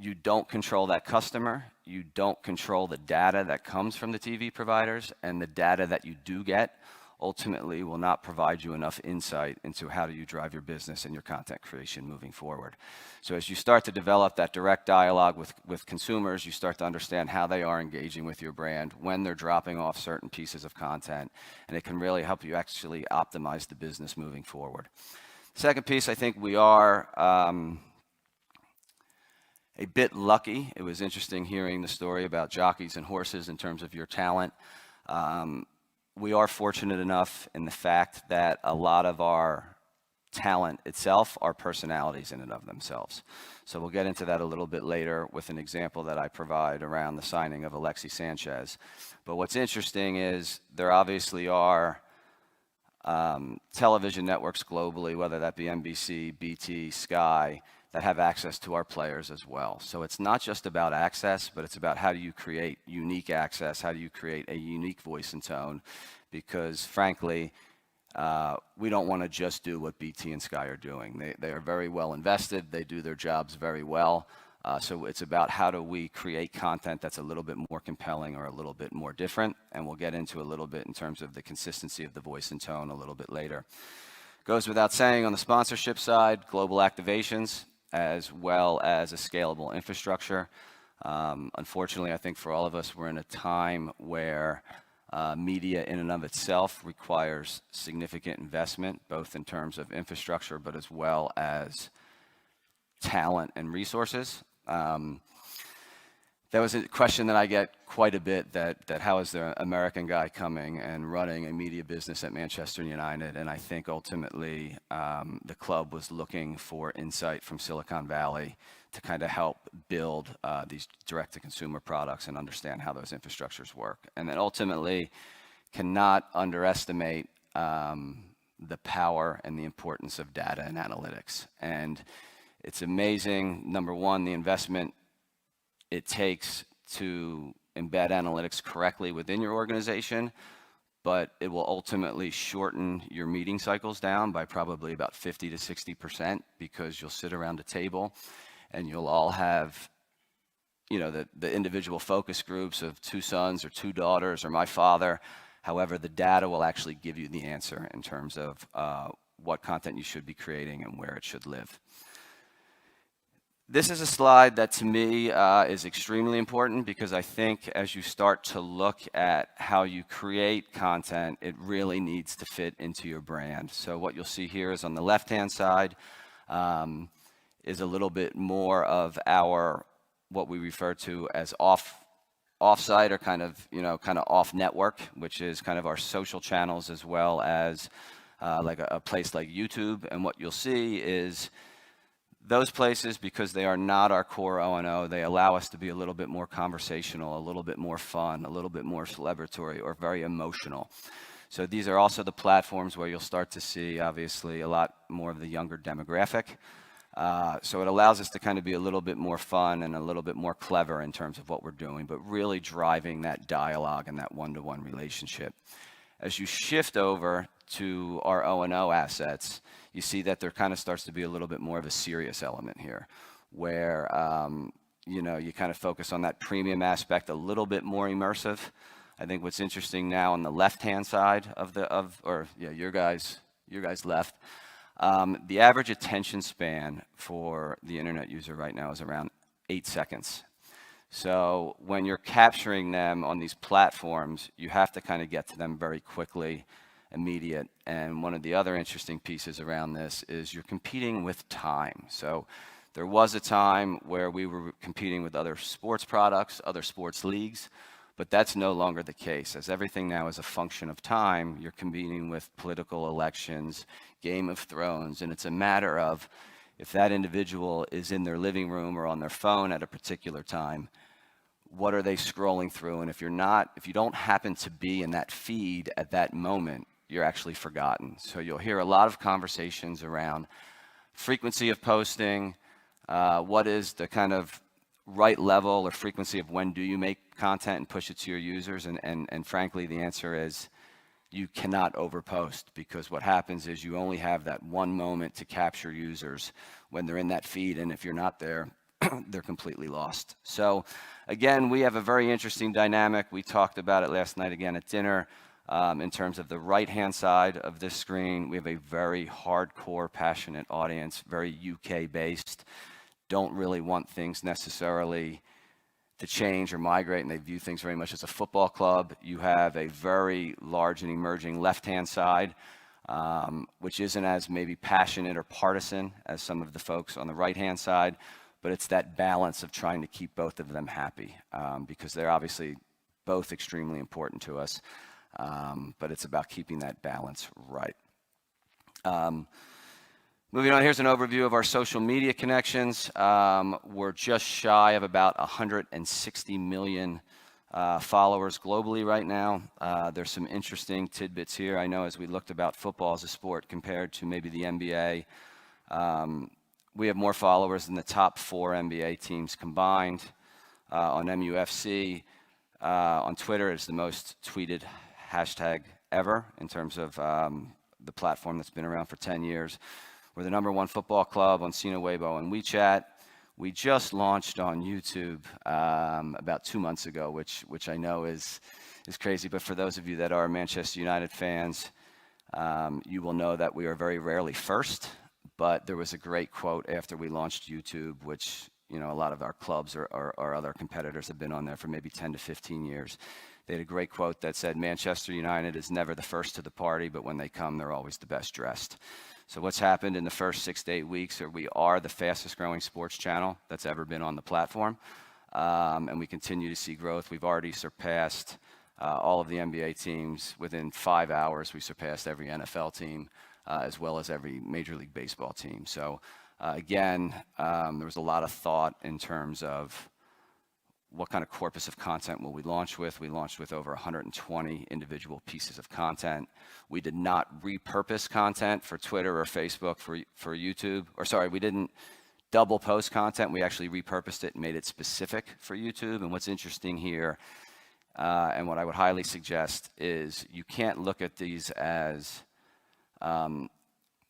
you don't control that customer. You don't control the data that comes from the TV providers, and the data that you do get ultimately will not provide you enough insight into how do you drive your business and your content creation moving forward. So as you start to develop that direct dialogue with consumers, you start to understand how they are engaging with your brand, when they're dropping off certain pieces of content, and it can really help you actually optimize the business moving forward. Second piece, I think we are a bit lucky. It was interesting hearing the story about jockeys and horses in terms of your talent. We are fortunate enough in the fact that a lot of our talent itself are personalities in and of themselves. So we'll get into that a little bit later with an example that I provide around the signing of Alexis Sanchez. But what's interesting is there obviously are television networks globally, whether that be NBC, BT, Sky, that have access to our players as well. So it's not just about access, but it's about how do you create unique access, how do you create a unique voice and tone, because frankly, we don't want to just do what BT and Sky are doing. They are very well invested, they do their jobs very well, so it's about how do we create content that's a little bit more compelling or a little bit more different, and we'll get into a little bit in terms of the consistency of the voice and tone a little bit later. Goes without saying on the sponsorship side, global activations, as well as a scalable infrastructure. Unfortunately, I think for all of us, we're in a time where media in and of itself requires significant investment, both in terms of infrastructure, but as well as talent and resources. That was a question that I get quite a bit, that how is the American guy coming and running a media business at Manchester United? And I think ultimately the club was looking for insight from Silicon Valley to kind of help build these direct-to-consumer products and understand how those infrastructures work. And then ultimately cannot underestimate the power and the importance of data and analytics. And it's amazing, number one, the investment it takes to embed analytics correctly within your organization, but it will ultimately shorten your meeting cycles down by probably about 50 to 60%, because you'll sit around a table and you'll all have, you know, the individual focus groups of 2 sons or 2 daughters or my father. However, the data will actually give you the answer in terms of what content you should be creating and where it should live. This is a slide that to me is extremely important, because I think as you start to look at how you create content, it really needs to fit into your brand. So what you'll see here is on the left-hand side is a little bit more of our, what we refer to as off-site, or kind of off-network, which is kind of our social channels, as well as like a place like YouTube. And what you'll see is those places, because they are not our core O&O, they allow us to be a little bit more conversational, a little bit more fun, a little bit more celebratory, or very emotional. So these are also the platforms where you'll start to see, obviously, a lot more of the younger demographic. So it allows us to kind of be a little bit more fun and a little bit more clever in terms of what we're doing, but really driving that dialogue and that one-to-one relationship. As you shift over to our O&O assets, you see that there kind of starts to be a little bit more of a serious element here, where you kind of focus on that premium aspect, a little bit more immersive. I think what's interesting now on the left-hand side your guys left, the average attention span for the internet user right now is around 8 seconds. So when you're capturing them on these platforms, you have to kind of get to them very quickly, immediate. And one of the other interesting pieces around this is you're competing with time. So there was a time where we were competing with other sports products, other sports leagues, but that's no longer the case. As everything now is a function of time, you're competing with political elections, Game of Thrones, and it's a matter of if that individual is in their living room or on their phone at a particular time, what are they scrolling through? And if you don't happen to be in that feed at that moment, you're actually forgotten. So you'll hear a lot of conversations around frequency of posting, what is the kind of right level or frequency of when do you make content and push it to your users, and frankly, the answer is you cannot overpost, because what happens is you only have that one moment to capture users when they're in that feed, and if you're not there, they're completely lost. So again, we have a very interesting dynamic. We talked about it last night again at dinner. In terms of the right-hand side of this screen, we have a very hardcore, passionate audience, very UK-based, don't really want things necessarily to change or migrate, and they view things very much as a football club. You have a very large and emerging left-hand side, which isn't as maybe passionate or partisan as some of the folks on the right-hand side, but it's that balance of trying to keep both of them happy, because they're obviously both extremely important to us. But it's about keeping that balance right. Moving on, here's an overview of our social media connections. We're just shy of about 160 million followers globally right now. There's some interesting tidbits here. I know as we looked about football as a sport compared to maybe the NBA, we have more followers than the top 4 NBA teams combined. On MUFC, on Twitter, it's the most tweeted hashtag ever in terms of the platform that's been around for 10 years. We're the #1 football club on Sina Weibo and WeChat. We just launched on YouTube about 2 months ago, which I know is crazy. But for those of you that are Manchester United fans, you will know that we are very rarely first. But there was a great quote after we launched YouTube, which a lot of our clubs or other competitors have been on there for maybe 10 to 15 years. They had a great quote that said, Manchester United is never the first to the party, but when they come, they're always the best dressed. So what's happened in the first 6 to 8 weeks, we are the fastest growing sports channel that's ever been on the platform. And we continue to see growth. We've already surpassed all of the NBA teams. Within 5 hours, we surpassed every NFL team, as well as every Major League Baseball team. So again, there was a lot of thought in terms of what kind of corpus of content will we launch with. We launched with over 120 individual pieces of content. We did not repurpose content for Twitter or Facebook for YouTube. Or sorry, we didn't double post content. We actually repurposed it and made it specific for YouTube. And what's interesting here, and what I would highly suggest, is you can't look at these as kind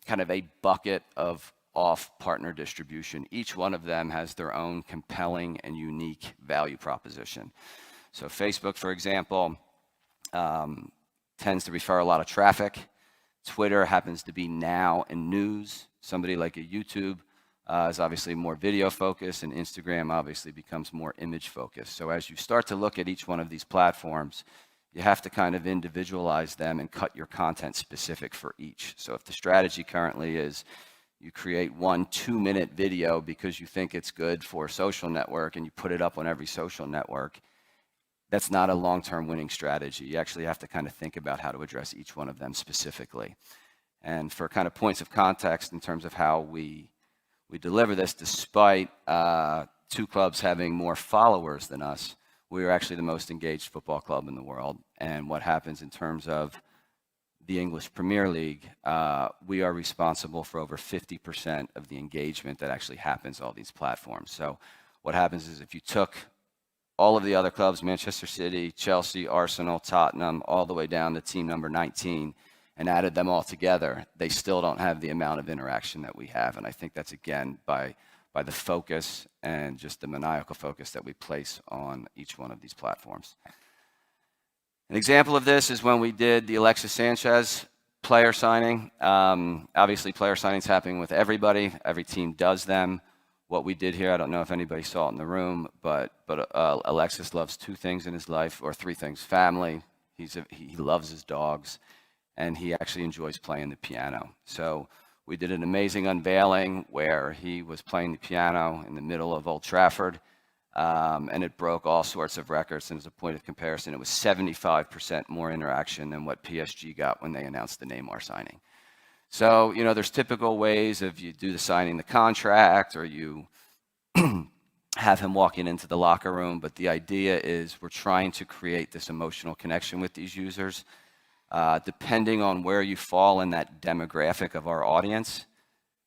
of a bucket of off partner distribution. Each one of them has their own compelling and unique value proposition. So Facebook, for example, tends to refer a lot of traffic. Twitter happens to be now and news. Somebody like a YouTube is obviously more video focused, and Instagram obviously becomes more image focused. So as you start to look at each one of these platforms, you have to kind of individualize them and cut your content specific for each. So if the strategy currently is you create 1 2-minute video because you think it's good for a social network and you put it up on every social network, that's not a long-term winning strategy. You actually have to kind of think about how to address each one of them specifically. And for kind of points of context in terms of how we deliver this, despite 2 clubs having more followers than us, we are actually the most engaged football club in the world. And what happens in terms of the English Premier League, we are responsible for over 50% of the engagement that actually happens on all these platforms. So what happens is if you took all of the other clubs, Manchester City, Chelsea, Arsenal, Tottenham, all the way down to team number 19, and added them all together, they still don't have the amount of interaction that we have. And I think that's, again, by the focus and just the maniacal focus that we place on each one of these platforms. An example of this is when we did the Alexis Sanchez player signing. Obviously, player signings happening with everybody. Every team does them. What we did here, I don't know if anybody saw it in the room, but Alexis loves 2 things in his life, or 3 things: family, he loves his dogs, and he actually enjoys playing the piano. So we did an amazing unveiling where he was playing the piano in the middle of Old Trafford. And it broke all sorts of records. And as a point of comparison, it was 75% more interaction than what PSG got when they announced the Neymar signing. So, there's typical ways of you do the signing the contract, or you have him walking into the locker room. But the idea is we're trying to create this emotional connection with these users. Depending on where you fall in that demographic of our audience,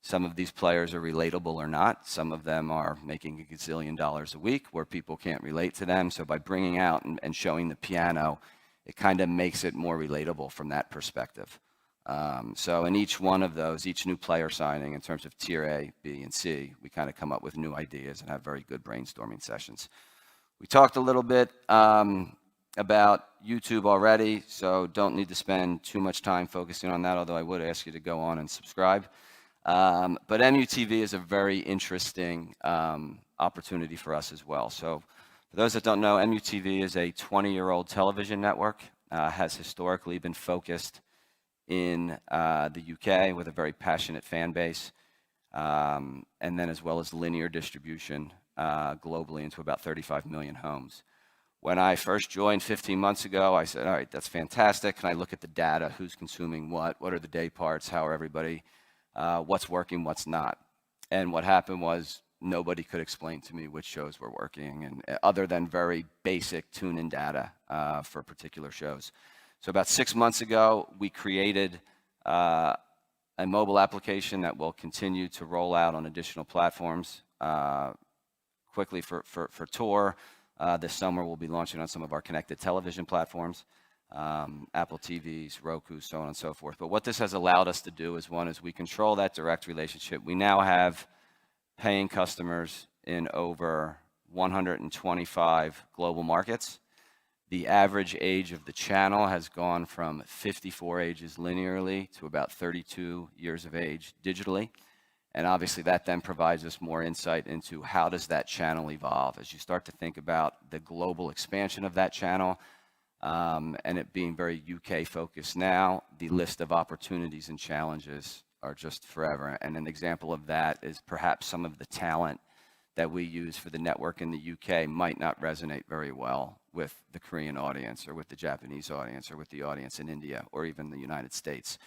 some of these players are relatable or not. Some of them are making $1 gazillion a week where people can't relate to them. So by bringing out and showing the piano, it kind of makes it more relatable from that perspective. So in each one of those, each new player signing in terms of tier A, B, and C, we kind of come up with new ideas and have very good brainstorming sessions. We talked a little bit about, YouTube already, so don't need to spend too much time focusing on that, although I would ask you to go on and subscribe. But MUTV is a very interesting opportunity for us as well. So for those that don't know, MUTV is a 20-year-old television network, has historically been focused in the UK with a very passionate fan base, and then as well as linear distribution globally into about 35 million homes. When I first joined 15 months ago, I said, all right, that's fantastic. Can I look at the data? Who's consuming what? What are the day parts? How are everybody? What's working, what's not? And what happened was nobody could explain to me which shows were working, and other than very basic tune-in data for particular shows. So about 6 months ago, we created a mobile application that will continue to roll out on additional platforms quickly for tour. This summer, we'll be launching on some of our connected television platforms, Apple TVs, Roku, so on and so forth. But what this has allowed us to do is, one, is we control that direct relationship. We now have paying customers in over 125 global markets. The average age of the channel has gone from 54 ages linearly to about 32 years of age digitally. And obviously that then provides us more insight into how does that channel evolve. As you start to think about the global expansion of that channel, and it being very UK focused now, the list of opportunities and challenges are just forever. And an example of that is perhaps some of the talent that we use for the network in the UK might not resonate very well with the Korean audience or with the Japanese audience or with the audience in India or even the United States.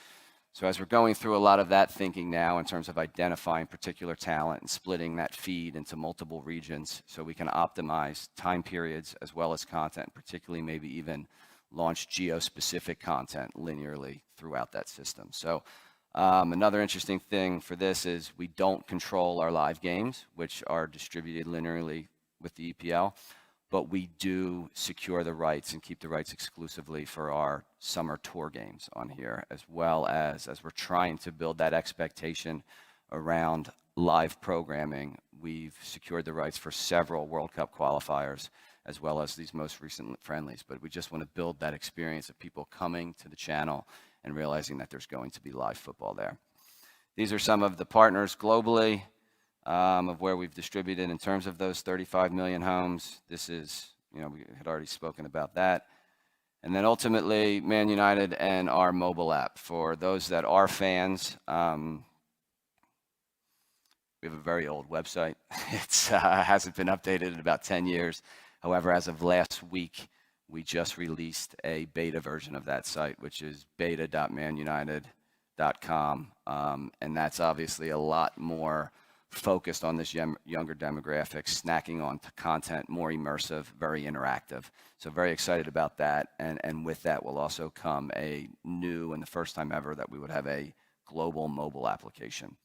So as we're going through a lot of that thinking now in terms of identifying particular talent and splitting that feed into multiple regions so we can optimize time periods as well as content, particularly maybe even launch geo-specific content linearly throughout that system. So another interesting thing for this is we don't control our live games, which are distributed linearly with the EPL, but we do secure the rights and keep the rights exclusively for our summer tour games on here, as well as we're trying to build that expectation around live programming. We've secured the rights for several World Cup qualifiers, as well as these most recent friendlies, but we just want to build that experience of people coming to the channel and realizing that there's going to be live football there. These are some of the partners globally of where we've distributed in terms of those 35 million homes. This is, we had already spoken about that. And then ultimately, Man United and our mobile app. For those that are fans, we have a very old website. It hasn't been updated in about 10 years. However, as of last week, we just released a beta version of that site, which is beta.manunited.com. And that's obviously a lot more focused on this younger demographic, snacking on content, more immersive, very interactive. So very excited about that. And with that will also come a new, and the first time ever, that we would have a global mobile application.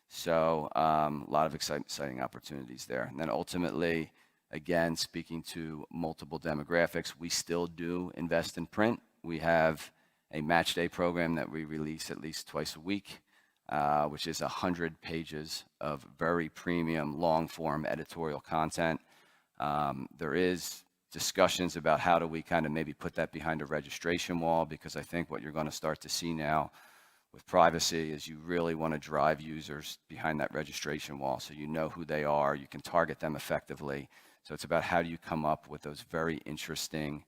So a lot of exciting opportunities there. And then ultimately, again, speaking to multiple demographics, we still do invest in print. We have a match day program that we release at least twice a week, which is 100 pages of very premium long-form editorial content. There is discussions about how do we kind of maybe put that behind a registration wall, because I think what you're going to start to see now with privacy is you really want to drive users behind that registration wall so you know who they are, you can target them effectively. So it's about how do you come up with those very interesting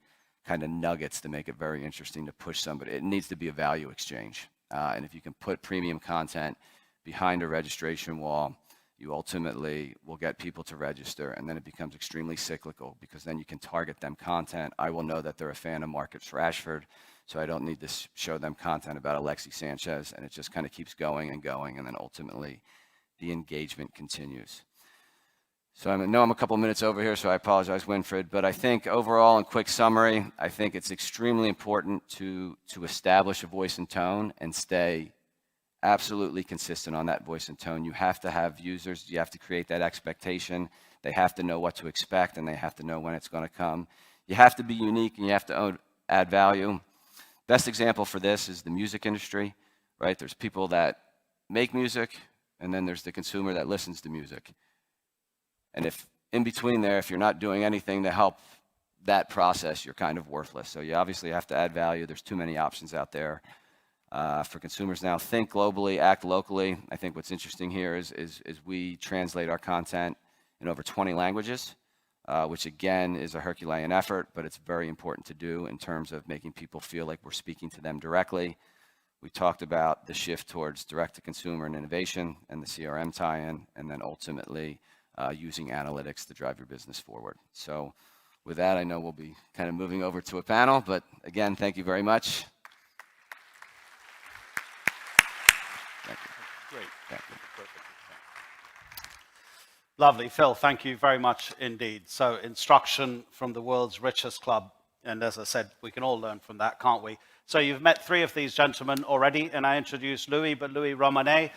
kind of nuggets to make it very interesting to push somebody. It needs to be a value exchange. And if you can put premium content behind a registration wall, you ultimately will get people to register, and then it becomes extremely cyclical because then you can target them content. I will know that they're a fan of Marcus Rashford, so I don't need to show them content about Alexis Sanchez, and it just kind of keeps going and going, and then ultimately the engagement continues. So I know I'm a couple minutes over here, so I apologize, Winfried, but I think overall, in quick summary, I think it's extremely important to establish a voice and tone and stay absolutely consistent on that voice and tone. You have to have users, you have to create that expectation, they have to know what to expect, and they have to know when it's going to come. You have to be unique, and you have to add value. Best example for this is the music industry, right? There's people that make music, and then there's the consumer that listens to music. And if in between there, if you're not doing anything to help that process, you're kind of worthless. So you obviously have to add value. There's too many options out there for consumers now. Think globally, act locally. I think what's interesting here is we translate our content in over 20 languages, which again is a Herculean effort, but it's very important to do in terms of making people feel like we're speaking to them directly. We talked about the shift towards direct-to-consumer and innovation and the CRM tie-in, and then ultimately using analytics to drive your business forward. So with that, I know we'll be kind of moving over to a panel, but again, thank you very much. Thank you. Great. Thank you. Lovely. Phil, thank you very much indeed. So instruction from the world's richest club. And as I said, we can all learn from that, can't we? So you've met three of these gentlemen already, and I introduced Louis, but Louis Romanet,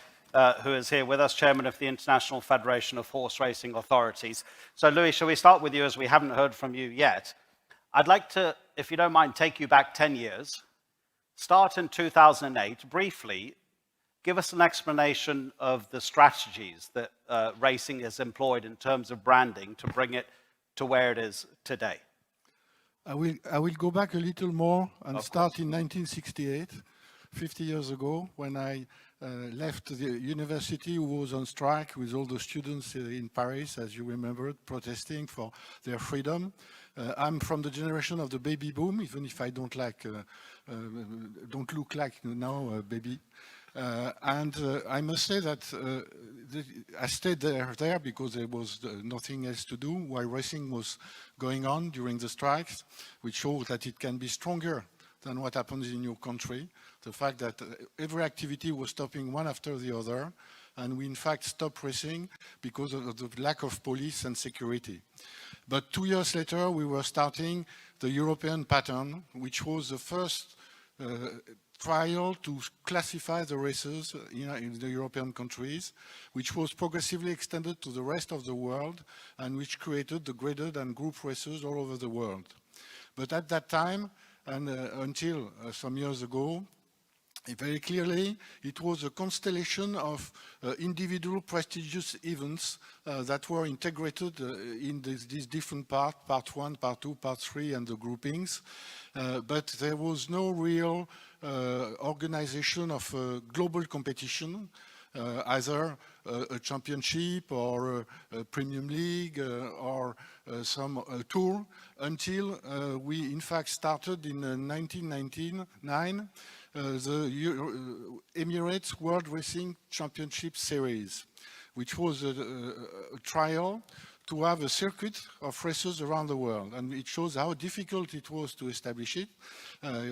who is here with us, chairman of the International Federation of Horse Racing Authorities. So Louis, shall we start with you, as we haven't heard from you yet? I'd like to, if you don't mind, take you back 10 years. Start in 2008, briefly. Give us an explanation of the strategies that racing has employed in terms of branding to bring it to where it is today. I will go back a little more and start in 1968, 50 years ago, when I left the university, who was on strike with all the students in Paris, as you remember, protesting for their freedom. I'm from the generation of the baby boom, even if I don't look like now a baby. And I must say that I stayed there because there was nothing else to do while racing was going on during the strikes, which shows that it can be stronger than what happens in your country. The fact that every activity was stopping one after the other, and we in fact stopped racing because of the lack of police and security. But 2 years later, we were starting the European pattern, which was the first trial to classify the races in the European countries, which was progressively extended to the rest of the world, and which created the graded and group races all over the world. But at that time, and until some years ago, very clearly, it was a constellation of individual prestigious events that were integrated in these different parts, part 1, part 2, part 3, and the groupings. But there was no real organization of global competition, either a championship or a premium league or some tour, until we in fact started in 1999 the Emirates World Racing Championship Series, which was a trial to have a circuit of races around the world. And it shows how difficult it was to establish it.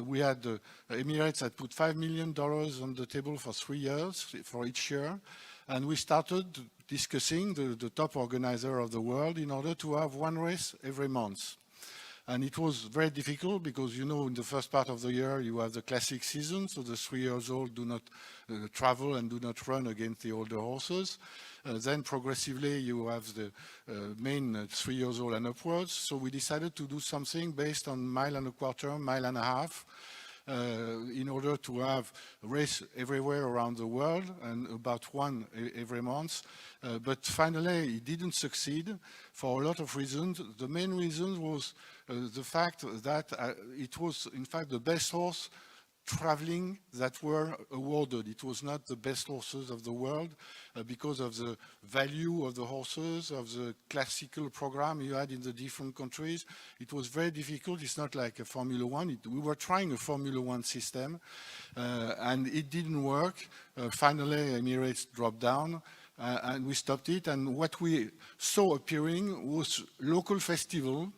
We had Emirates had put $5 million on the table for 3 years, for each year. And we started discussing the top organizer of the world in order to have one race every month. And it was very difficult because, you know, in the first part of the year, you have the classic season, so the 3 years old do not travel and do not run against the older horses. Then progressively, you have the main 3 years old and upwards. So we decided to do something based on 1.25 miles, 1.5 miles, in order to have a race everywhere around the world and about one every month. But finally, it didn't succeed for a lot of reasons. The main reason was the fact that it was, in fact, the best horse traveling that were awarded. It was not the best horses of the world because of the value of the horses, of the classical program you had in the different countries. It was very difficult. It's not like a Formula One. We were trying a Formula One system and it didn't work. Finally, Emirates dropped down and we stopped it. And what we saw appearing was local festival.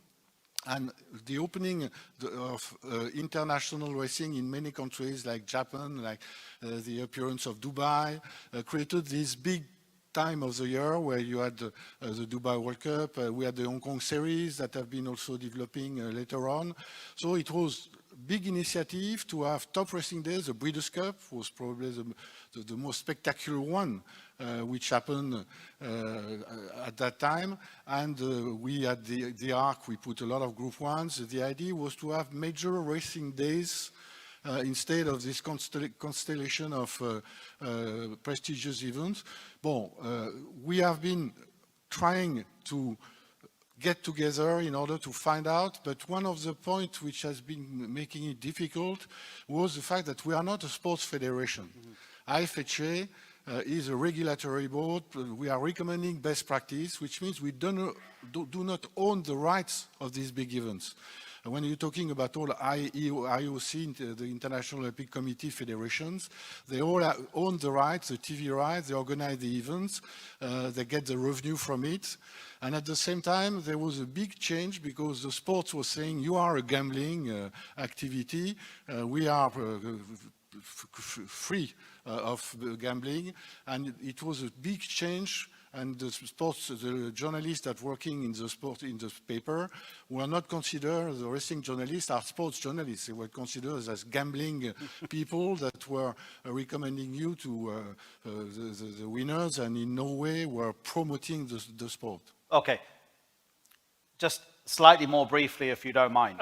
And the opening of international racing in many countries like Japan, like the appearance of Dubai, created this big time of the year where you had the Dubai World Cup, we had the Hong Kong series that have been also developing later on. So it was a big initiative to have top racing days. The Breeders' Cup was probably the most spectacular one, which happened at that time. And we had the ARC, we put a lot of Group 1s. The idea was to have major racing days instead of this constellation of prestigious events. We have been trying to get together in order to find out. But one of the points which has been making it difficult was the fact that we are not a sports federation. IFHA is a regulatory board. We are recommending best practice, which means we do not own the rights of these big events. When you're talking about all IOC, the International Olympic Committee federations, they all own the rights, the TV rights, they organize the events, they get the revenue from it. And at the same time, there was a big change because the sports was saying, you are a gambling activity, we are free of gambling, and it was a big change. And the journalists that working in the paper were not considered, the racing journalists are sports journalists. They were considered as gambling people that were recommending you to the winners, and in no way were promoting the sport. Okay. Just slightly more briefly, if you don't mind.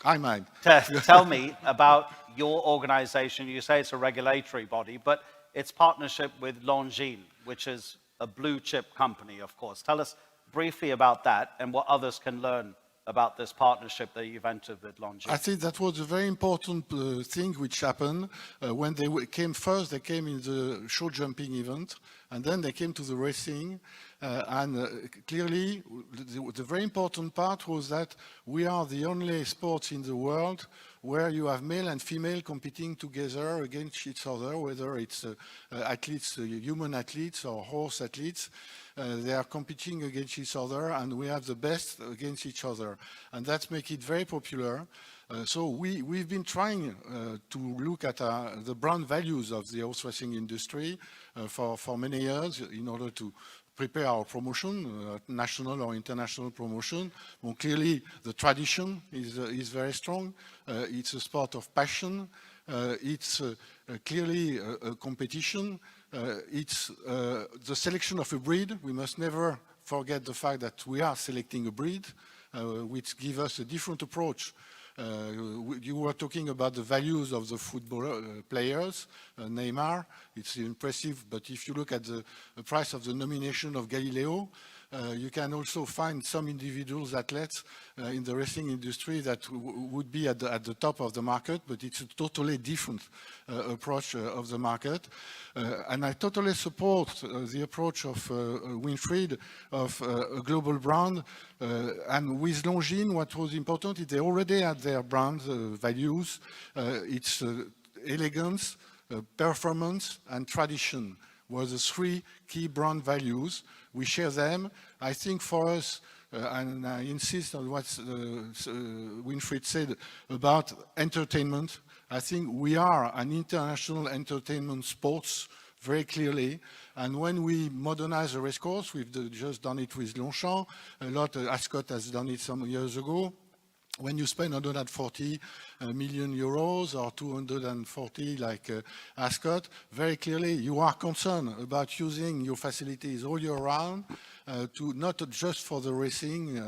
I mind. Tell me about your organization. You say it's a regulatory body, but its partnership with Lynch, which is a blue chip company, of course. Tell us briefly about that and what others can learn about this partnership that you've entered with Lynch. I think that was a very important thing which happened when they came first. They came in the show jumping event, and then they came to the racing. Clearly, the very important part was that we are the only sports in the world where you have male and female competing together against each other, whether it's athletes, human athletes or horse athletes. They are competing against each other, and we have the best against each other. And that makes it very popular. So we've been trying to look at the brand values of the horse racing industry for many years in order to prepare our promotion, national or international promotion. Well, clearly, the tradition is very strong. It's a sport of passion. It's clearly a competition. It's the selection of a breed. We must never forget the fact that we are selecting a breed, which gives us a different approach. You were talking about the values of the football players, Neymar, it's impressive, but if you look at the price of the nomination of Galileo, you can also find some individuals, athletes in the racing industry that would be at the top of the market, but it's a totally different approach of the market. And I totally support the approach of Winfried of a global brand. And with Longines, what was important is they already had their brand values. It's elegance, performance, and tradition were the three key brand values. We share them. I think for us, and I insist on what Winfried said about entertainment, I think we are an international entertainment sports very clearly. And when we modernize a race course, we've just done it with Longchamp, a lot, Ascot has done it some years ago. When you spend 140 million euros or 240 like Ascot, very clearly you are concerned about using your facilities all year round to not just for the racing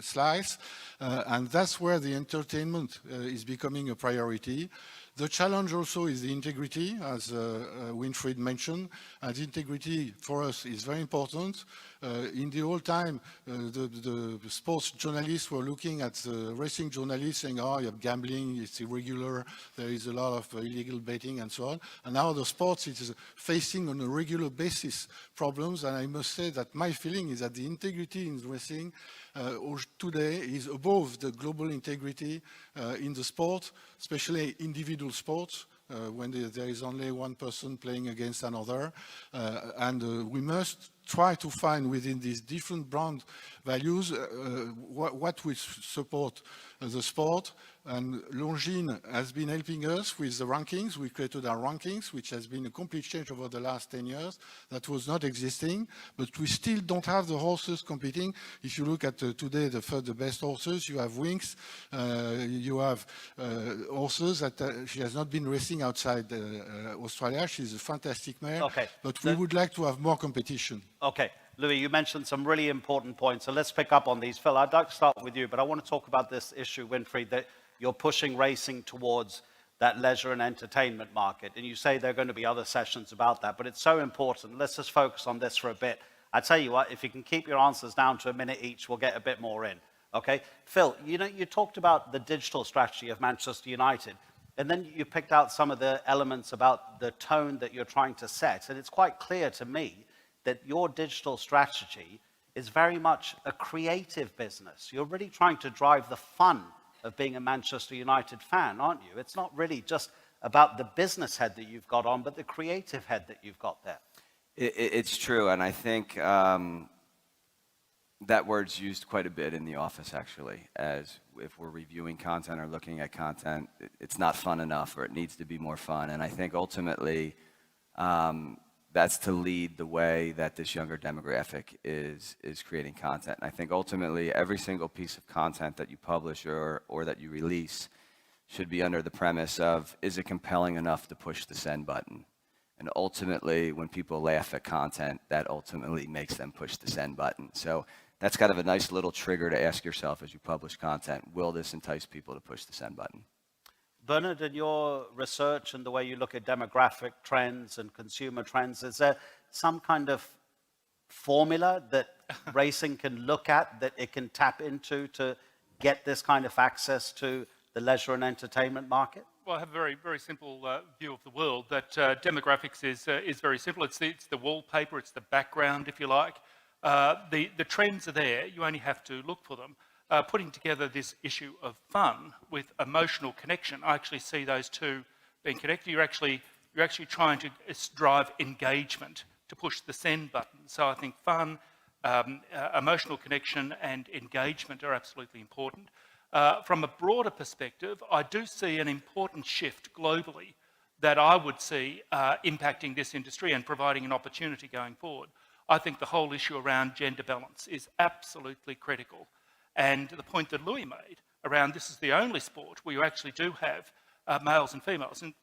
slice, and that's where the entertainment is becoming a priority. The challenge also is the integrity, as Winfried mentioned. And integrity for us is very important. In the old time, the sports journalists were looking at the racing journalists saying, oh, you have gambling, it's irregular, there is a lot of illegal betting and so on. And now the sports is facing on a regular basis problems. And I must say that my feeling is that the integrity in racing today is above the global integrity in the sport, especially individual sports. When there is only one person playing against another. And we must try to find within these different brand values what will support the sport. And Longines has been helping us with the rankings. We created our rankings, which has been a complete change over the last 10 years. That was not existing, but we still don't have the horses competing. If you look at today, the best horses, you have Winx, you have horses that she has not been racing outside Australia. She's a fantastic mare, okay. But we would like to have more competition. Okay, Louis, you mentioned some really important points, so let's pick up on these. Phil, I'd like to start with you, but I want to talk about this issue, Winfried, that you're pushing racing towards that leisure and entertainment market. And you say there are going to be other sessions about that, but it's so important. Let's just focus on this for a bit. I tell you what, if you can keep your answers down to a minute each, we'll get a bit more in. Okay, Phil, you talked about the digital strategy of Manchester United, and then you picked out some of the elements about the tone that you're trying to set, and it's quite clear to me that your digital strategy is very much a creative business. You're really trying to drive the fun of being a Manchester United fan, aren't you? It's not really just about the business head that you've got on, but the creative head that you've got there. It's true, and I think that word's used quite a bit in the office, actually, as if we're reviewing content or looking at content, it's not fun enough, or it needs to be more fun. And I think ultimately that's to lead the way that this younger demographic is creating content. And I think ultimately every single piece of content that you publish or that you release should be under the premise of, is it compelling enough to push the send button? And ultimately, when people laugh at content, that ultimately makes them push the send button. So that's kind of a nice little trigger to ask yourself as you publish content, will this entice people to push the send button? Bernard, in your research and the way you look at demographic trends and consumer trends, is there some kind of formula that racing can look at, that it can tap into to get this kind of access to the leisure and entertainment market? Well, I have a very, very simple view of the world, that demographics is very simple. It's the wallpaper, it's the background, if you like. The trends are there, you only have to look for them. Putting together this issue of fun with emotional connection, I actually see those two being connected. You're actually trying to drive engagement to push the send button. So I think fun, emotional connection and engagement are absolutely important. From a broader perspective, I do see an important shift globally that I would see impacting this industry and providing an opportunity going forward. I think the whole issue around gender balance is absolutely critical. And the point that Louis made around this is the only sport where you actually do have males and females and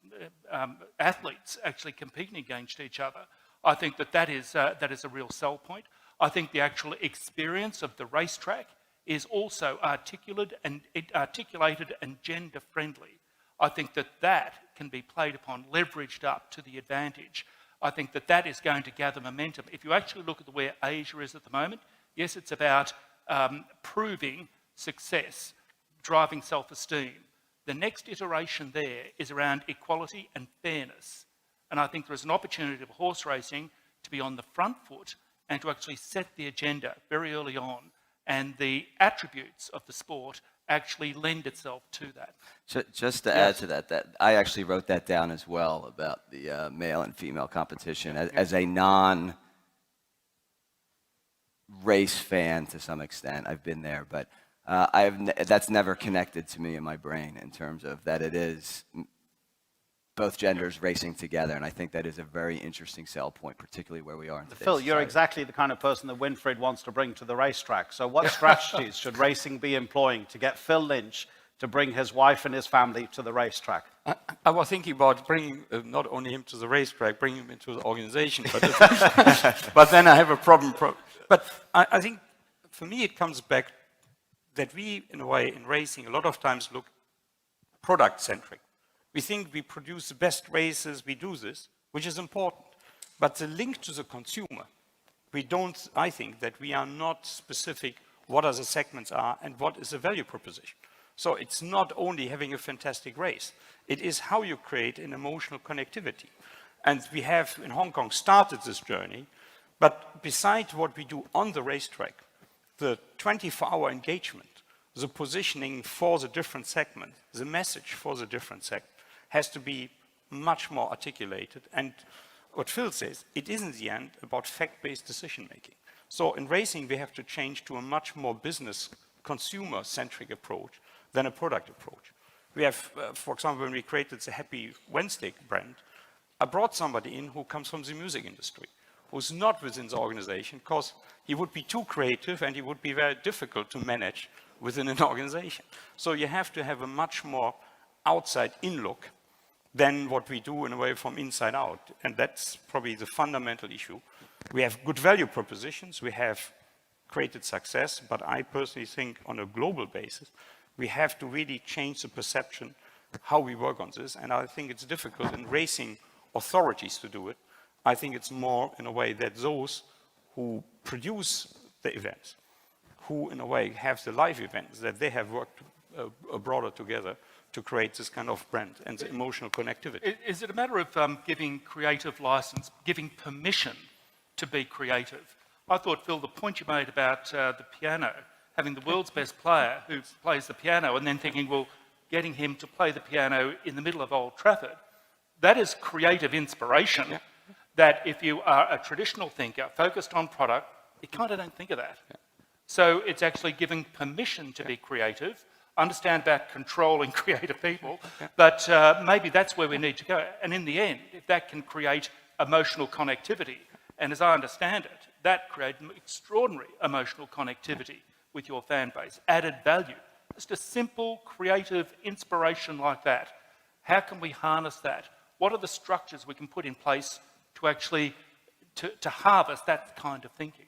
athletes actually competing against each other. I think that is a real sell point. I think the actual experience of the racetrack is also articulated and gender friendly. I think that can be played upon, leveraged up to the advantage. I think that is going to gather momentum. If you actually look at where Asia is at the moment, yes, it's about proving success, driving self-esteem. The next iteration there is around equality and fairness. And I think there's an opportunity for horse racing to be on the front foot and to actually set the agenda very early on. And the attributes of the sport actually lend itself to that. Just to add to that I actually wrote that down as well, about the male and female competition. As a non-race fan to some extent, I've been there, but that's never connected to me in my brain in terms of that it is both genders racing together, and I think that is a very interesting sell point, particularly where we are in today's Phil, you're society. exactly the kind of person that Winfried wants to bring to the racetrack. So what strategies should racing be employing to get Phil Lynch to bring his wife and his family to the racetrack? I was thinking about bringing not only him to the racetrack, bringing him into the organization, but, but then I have a problem. But I think for me it comes back that we, in a way, in racing, a lot of times look product-centric. We think we produce the best races, we do this, which is important. But the link to the consumer, I think that we are not specific what are the segments are and what is the value proposition. So it's not only having a fantastic race, it is how you create an emotional connectivity. And we have in Hong Kong started this journey, but besides what we do on the racetrack, the 24-hour engagement, the positioning for the different segment, the message for the different segment, has to be much more articulated. And what Phil says, it is in the end about fact-based decision-making. So in racing, we have to change to a much more business, consumer-centric approach than a product approach. We have, for example, when we created the Happy Wednesday brand, I brought somebody in who comes from the music industry, who's not within the organization, because he would be too creative and he would be very difficult to manage within an organization. So you have to have a much more outside-in look than what we do in a way from inside out. And that's probably the fundamental issue. We have good value propositions, we have created success, but I personally think on a global basis, we have to really change the perception how we work on this. And I think it's difficult in racing authorities to do it. I think it's more in a way that those who produce the events, who in a way have the live events, that they have worked broader together to create this kind of brand and the emotional connectivity. Is it a matter of giving creative license, giving permission to be creative? I thought, Phil, the point you made about the piano, having the world's best player who plays the piano and then thinking, well, getting him to play the piano in the middle of Old Trafford, that is creative inspiration. Yeah. That if you are a traditional thinker focused on product, you kind of don't think of that. Yeah. So it's actually giving permission to be creative. Understand about controlling creative people, but maybe that's where we need to go. And in the end, if that can create emotional connectivity, and as I understand it, that creates extraordinary emotional connectivity with your fan base, added value. Just a simple, creative inspiration like that. How can we harness that? What are the structures we can put in place to actually to harvest that kind of thinking?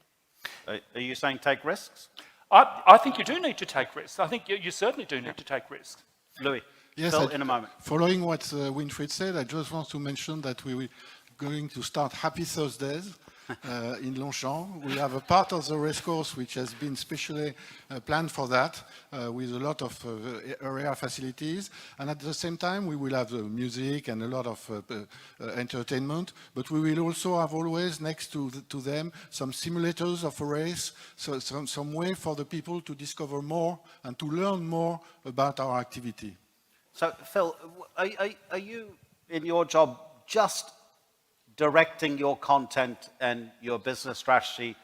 Are you saying take risks? I think you do need to take risks. I think you certainly do need to take risks. Louis, Yes, Phil, in a moment. Following what Winfried said, I just want to mention that we will going to start Happy Thursdays in Longchamp. We have a part of the racecourse which has been specially planned for that, with a lot of area facilities. And at the same time, we will have music and a lot of entertainment. But we will also have always next to them some simulators of a race, so some way for the people to discover more and to learn more about our activity. So, Phil, are you, in your job, just directing your content and your business strategy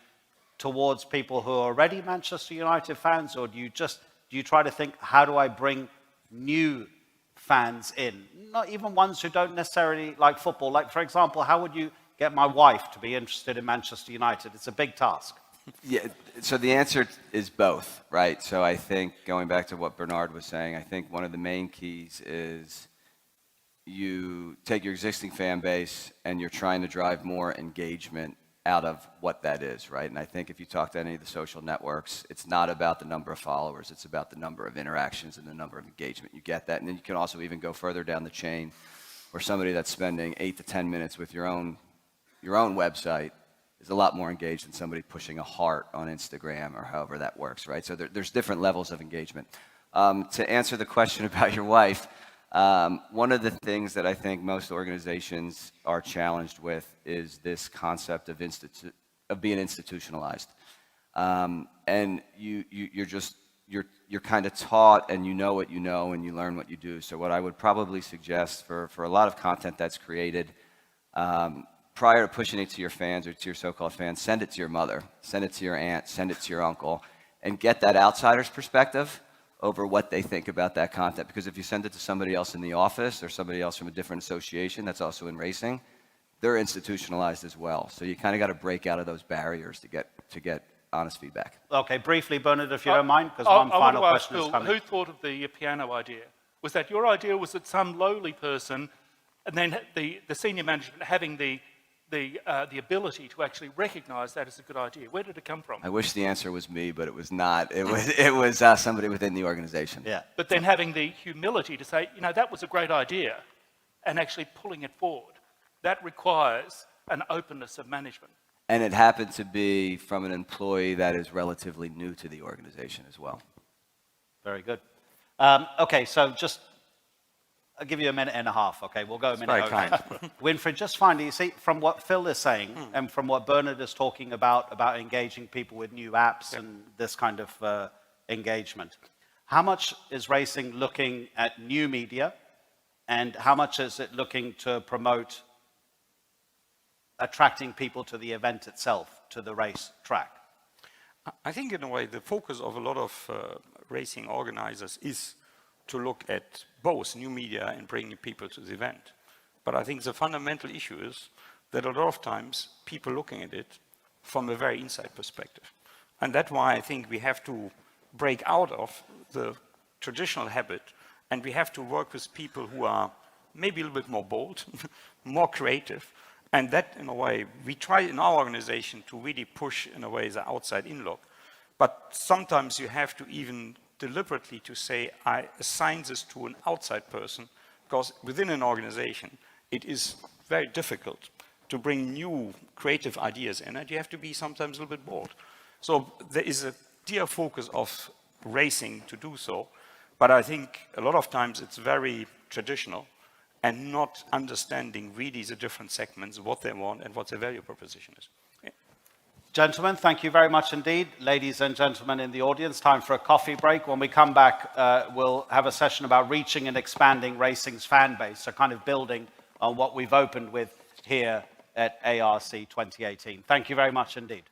towards people who are already Manchester United fans, or do you try to think, how do I bring new fans in? Not even ones who don't necessarily like football. Like, for example, how would you get my wife to be interested in Manchester United? It's a big task. Yeah, so the answer is both, right? So I think, going back to what Bernard was saying, I think one of the main keys is you take your existing fan base and you're trying to drive more engagement out of what that is, right? And I think if you talk to any of the social networks, it's not about the number of followers, it's about the number of interactions and the number of engagement. You get that, and then you can also even go further down the chain where somebody that's spending 8 to 10 minutes with your own website is a lot more engaged than somebody pushing a heart on Instagram or however that works, right? So there's different levels of engagement. To answer the question about your wife, one of the things that I think most organizations are challenged with is this concept of being institutionalized, and you're kind of taught, and you know what you know, and you learn what you do. So what I would probably suggest for a lot of content that's created, prior to pushing it to your fans or to your so-called fans, send it to your mother, send it to your aunt, send it to your uncle, and get that outsider's perspective over what they think about that content. Because if you send it to somebody else in the office or somebody else from a different association that's also in racing, they're institutionalized as well. So you kind of got to break out of those barriers to get honest feedback. Okay, briefly, Bernard, if you don't mind, because one final question is coming. Who thought of the piano idea? Was that your idea, or was it some lowly person, and then the senior management having the ability to actually recognize that as a good idea? Where did it come from? I wish the answer was me, but it was not. It was somebody within the organization. Yeah. But then having the humility to say, that was a great idea, and actually pulling it forward. That requires an openness of management. And it happened to be from an employee that is relatively new to the organization as well. Very good. Okay, so I'll give you a minute and a half, okay? We'll go a minute over. Very kind. Winfried, just finally, you see, from what Phil is saying and from what Bernard is talking about engaging people with new apps and this kind of engagement, how much is racing looking at new media, and how much is it looking to promote attracting people to the event itself, to the race track? I think in a way the focus of a lot of racing organizers is to look at both new media and bringing people to the event. But I think the fundamental issue is that a lot of times people looking at it from a very inside perspective. And that's why I think we have to break out of the traditional habit, and we have to work with people who are maybe a little bit more bold, more creative. And that, in a way, we try in our organization to really push, in a way, the outside-in look. But sometimes you have to even deliberately to say, I assign this to an outside person, because within an organization, it is very difficult to bring new creative ideas in, and you have to be sometimes a little bit bold. So there is a clear focus of racing to do so, but I think a lot of times it's very traditional and not understanding really the different segments, what they want and what their value proposition is. Yeah. Gentlemen, thank you very much indeed. Ladies and gentlemen in the audience, time for a coffee break. When we come back, we'll have a session about reaching and expanding racing's fan base, so kind of building on what we've opened with here at ARC 2018. Thank you very much indeed.